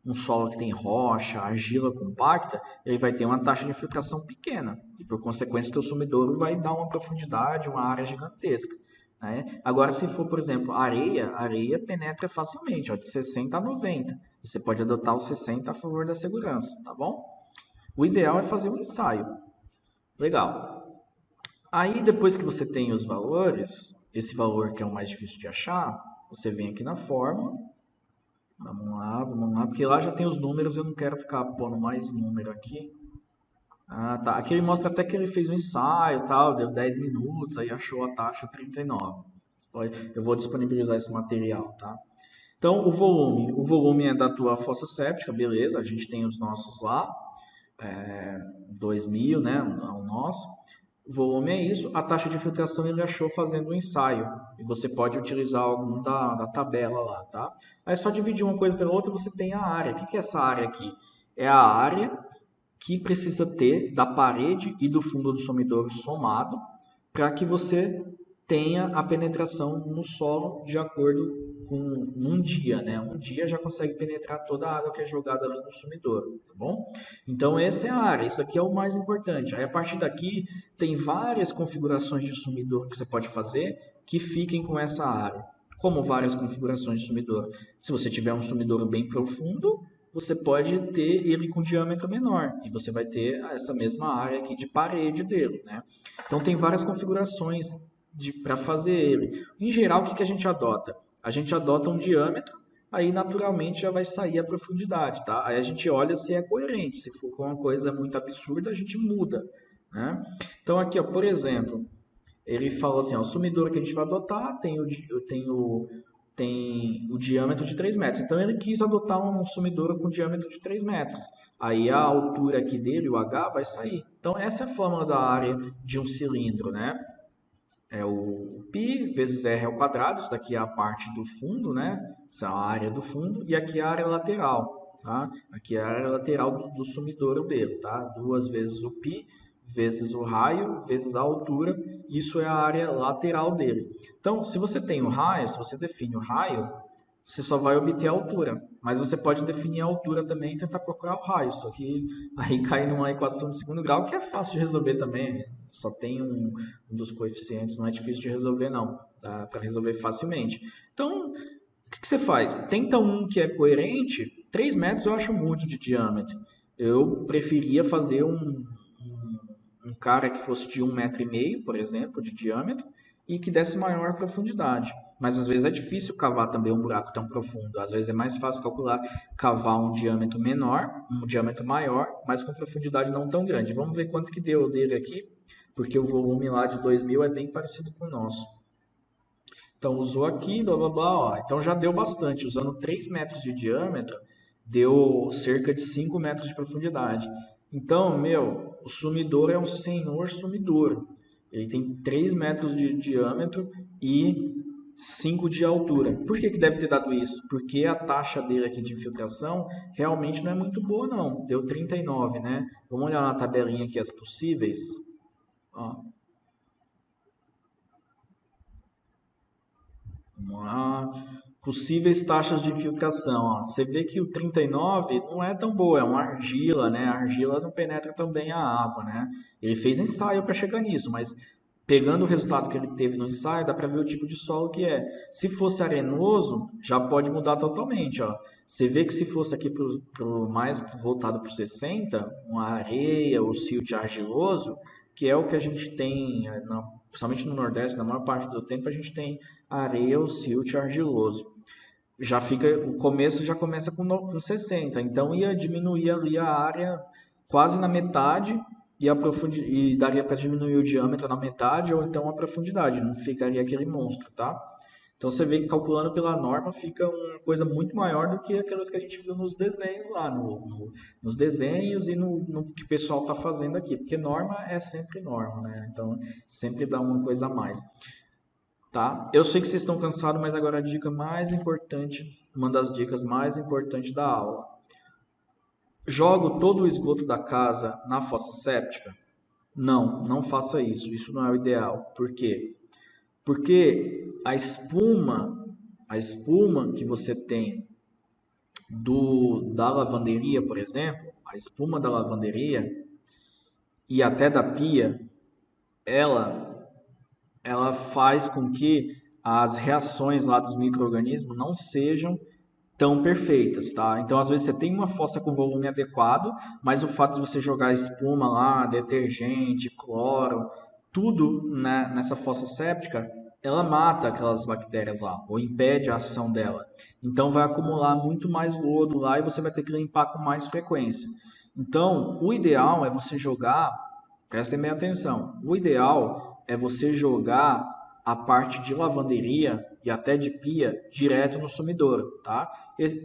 um solo que tem rocha, argila compacta, ele vai ter uma taxa de infiltração pequena. E, por consequência, o seu sumidouro vai dar uma profundidade, uma área gigantesca, né? Agora, se for, por exemplo, areia penetra facilmente, ó, de 60 a 90. Você pode adotar o 60 a favor da segurança, tá bom? O ideal é fazer um ensaio. Legal. Aí, depois que você tem os valores, esse valor que é o mais difícil de achar, você vem aqui na fórmula. Vamos lá, porque lá já tem os números, eu não quero ficar pondo mais número aqui. Ah, tá. Aqui ele mostra até que ele fez um ensaio, tal, deu 10 minutos, aí achou a taxa 39. Eu vou disponibilizar esse material, tá? Então, o volume é da tua fossa séptica, beleza, a gente tem os nossos lá, 2.000, né, o nosso. O volume é isso, a taxa de filtração ele achou fazendo um ensaio, e você pode utilizar algum da tabela lá, tá? Aí só dividir uma coisa pela outra, você tem a área. O que é essa área aqui? É a área que precisa ter da parede e do fundo do sumidouro somado para que você tenha a penetração no solo de acordo com um dia, né? Um dia já consegue penetrar toda a água que é jogada ali no sumidouro, tá bom? Então essa é a área, isso aqui é o mais importante. Aí a partir daqui tem várias configurações de sumidouro que você pode fazer que fiquem com essa área. Como várias configurações de sumidouro. Se você tiver um sumidouro bem profundo, você pode ter ele com diâmetro menor e você vai ter essa mesma área aqui de parede dele, né? Então tem várias configurações para fazer ele. Em geral, o que a gente adota? A gente adota um diâmetro, aí naturalmente já vai sair a profundidade, tá? Aí a gente olha se é coerente, se for uma coisa muito absurda, a gente muda, né? Então aqui, ó, por exemplo, ele falou assim, ó, o sumidouro que a gente vai adotar tem o diâmetro de 3 metros. Então ele quis adotar um sumidouro com diâmetro de 3 metros. Aí a altura aqui dele, o H, vai sair. Então essa é a fórmula da área de um cilindro, né? É o π vezes r ao quadrado, isso daqui é a parte do fundo, né? Essa é a área do fundo, e aqui é a área lateral, tá? Aqui é a área lateral do sumidouro dele, tá? 2 vezes o π vezes o raio vezes a altura, isso é a área lateral dele. Então, se você tem o raio, se você define o raio, você só vai obter a altura, mas você pode definir a altura também e tentar procurar o raio, só que aí cai numa equação de segundo grau que é fácil de resolver também, só tem um dos coeficientes, não é difícil de resolver não, dá para resolver facilmente. Então, o que você faz? Tenta um que é coerente, 3 metros eu acho muito de diâmetro, eu preferia fazer um cara que fosse de 1,5 m, por exemplo, de diâmetro, e que desse maior profundidade. Mas às vezes é difícil cavar também um buraco tão profundo. Às vezes é mais fácil calcular, cavar um diâmetro menor, um diâmetro maior, mas com profundidade não tão grande. Vamos ver quanto que deu dele aqui, porque o volume lá de 2000 é bem parecido com o nosso. Então usou aqui, blá blá blá, ó. Então já deu bastante. Usando 3 metros de diâmetro, deu cerca de 5 metros de profundidade. Então, meu, o sumidouro é um senhor sumidouro. Ele tem 3 metros de diâmetro e 5 de altura. Por que deve ter dado isso? Porque a taxa dele aqui de infiltração realmente não é muito boa, não. Deu 39, né? Vamos olhar na tabelinha aqui as possíveis. Ó. Vamos lá. Possíveis taxas de infiltração. Ó. Você vê que o 39 não é tão boa, é uma argila, né? A argila não penetra tão bem a água, né? Ele fez ensaio para chegar nisso, mas pegando o resultado que ele teve no ensaio, dá para ver o tipo de solo que é. Se fosse arenoso, já pode mudar totalmente, ó. Você vê que se fosse aqui pro mais voltado para o 60, uma areia ou silt argiloso, que é o que a gente tem, principalmente no Nordeste, na maior parte do tempo a gente tem areia ou silt argiloso. Já fica, o começo já começa com 60, então ia diminuir ali a área quase na metade e daria para diminuir o diâmetro na metade ou então a profundidade, não ficaria aquele monstro, tá? Então você vê que calculando pela norma fica uma coisa muito maior do que aquelas que a gente viu nos desenhos lá, nos desenhos e no que o pessoal está fazendo aqui, porque norma é sempre norma, né? Então sempre dá uma coisa a mais. Tá? Eu sei que vocês estão cansados, mas agora a dica mais importante, uma das dicas mais importantes da aula. Jogo todo o esgoto da casa na fossa séptica? Não, não faça isso. Isso não é o ideal. Por quê? Porque a espuma que você tem da lavanderia, por exemplo, a espuma da lavanderia e até da pia, ela faz com que as reações lá dos micro-organismos não sejam tão perfeitas, tá? Então, às vezes você tem uma fossa com volume adequado, mas o fato de você jogar espuma lá, detergente, cloro, tudo, né, nessa fossa séptica, ela mata aquelas bactérias lá, ou impede a ação dela. Então, vai acumular muito mais lodo lá e você vai ter que limpar com mais frequência. Então, o ideal é você jogar, prestem bem atenção, o ideal é você jogar a parte de lavanderia e até de pia direto no sumidouro, tá?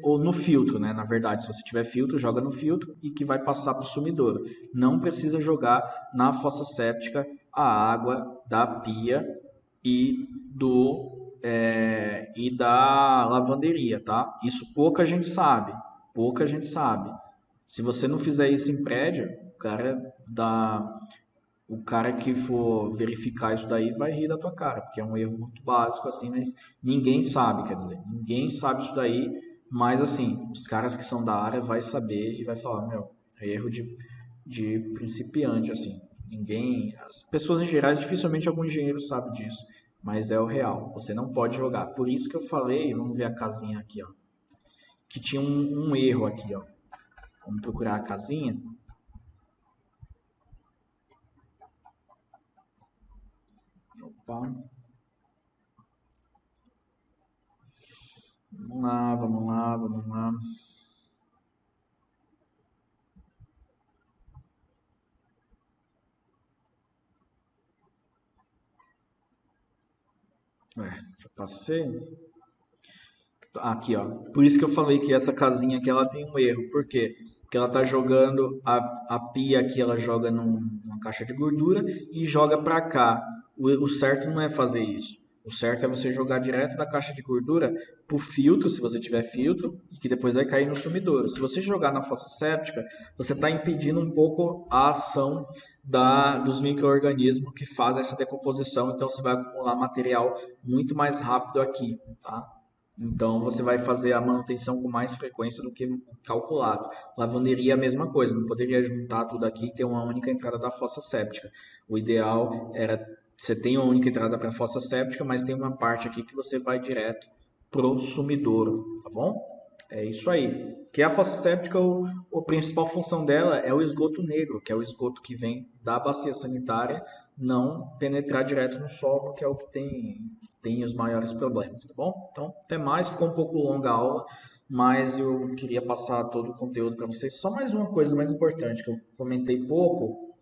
Ou no filtro, né? Na verdade, se você tiver filtro, joga no filtro e que vai passar para o sumidouro. Não precisa jogar na fossa séptica a água da pia e da lavanderia, tá? Isso pouca gente sabe, pouca gente sabe. Se você não fizer isso em prédio, o cara que for verificar isso daí vai rir da tua cara, porque é um erro muito básico, assim, mas ninguém sabe, quer dizer, ninguém sabe isso daí, mas assim, os caras que são da área vai saber e vai falar, meu, é erro de principiante, assim, ninguém, as pessoas em geral, dificilmente algum engenheiro sabe disso, mas é o real. Você não pode jogar. Por isso que eu falei, vamos ver a casinha aqui, ó, que tinha um erro aqui, ó. Vamos procurar a casinha. Opa. Vamos lá, vamos lá, vamos lá. Já passei. Aqui, ó. Por isso que eu falei que essa casinha aqui ela tem um erro. Por quê? Porque ela tá jogando a pia aqui, ela joga numa caixa de gordura e joga para cá. O certo não é fazer isso. O certo é você jogar direto da caixa de gordura pro filtro, se você tiver filtro, e que depois vai cair no sumidouro. Se você jogar na fossa séptica, você está impedindo um pouco a ação dos micro-organismos que fazem essa decomposição. Então você vai acumular material muito mais rápido aqui, tá? Então você vai fazer a manutenção com mais frequência do que calculado. Lavanderia é a mesma coisa, não poderia juntar tudo aqui e ter uma única entrada da fossa séptica. O ideal era você tem uma única entrada para a fossa séptica, mas tem uma parte aqui que você vai direto pro sumidouro, tá bom? É isso aí. Que a fossa séptica, a principal função dela é o esgoto negro, que é o esgoto que vem da bacia sanitária, não penetrar direto no solo, que é o que tem os maiores problemas, tá bom? Então, até mais, ficou um pouco longa a aula, mas eu queria passar todo o conteúdo para vocês. Só mais uma coisa mais importante, que eu comentei pouco,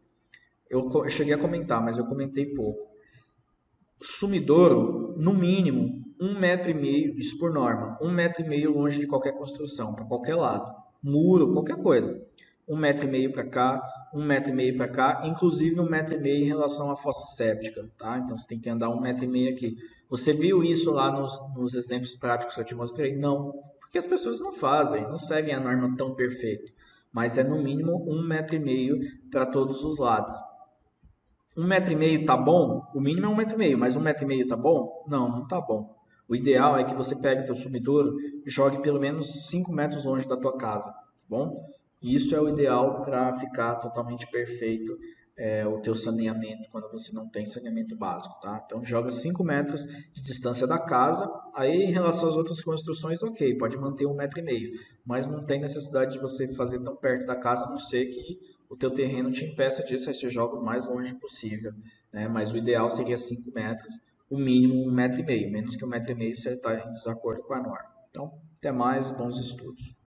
eu cheguei a comentar, mas eu comentei pouco. Sumidouro, no mínimo, 1,5 m, isso por norma, 1,5 m longe de qualquer construção, para qualquer lado. Muro, qualquer coisa. 1,5 m para cá, 1,5 m para cá, inclusive 1,5 m em relação à fossa séptica, tá? Então você tem que andar 1,5 m aqui. Você viu isso lá nos exemplos práticos que eu te mostrei? Não, porque as pessoas não fazem, não seguem a norma tão perfeito. Mas é no mínimo 1,5 m para todos os lados. 1,5 m tá bom? O mínimo é 1,5 m, mas 1,5 m tá bom? Não, não tá bom. O ideal é que você pegue teu sumidouro e jogue pelo menos 5 metros longe da tua casa, tá bom? Isso é o ideal para ficar totalmente perfeito o teu saneamento quando você não tem saneamento básico, tá? Então joga 5 metros de distância da casa. Aí em relação às outras construções, ok, pode manter 1,5 m, mas não tem necessidade de você fazer tão perto da casa, a não ser que o teu terreno te impeça disso, aí você joga o mais longe possível, né? Mas o ideal seria 5 metros, o mínimo 1,5 m, menos que 1,5 m você está em desacordo com a norma. Então, até mais, bons estudos.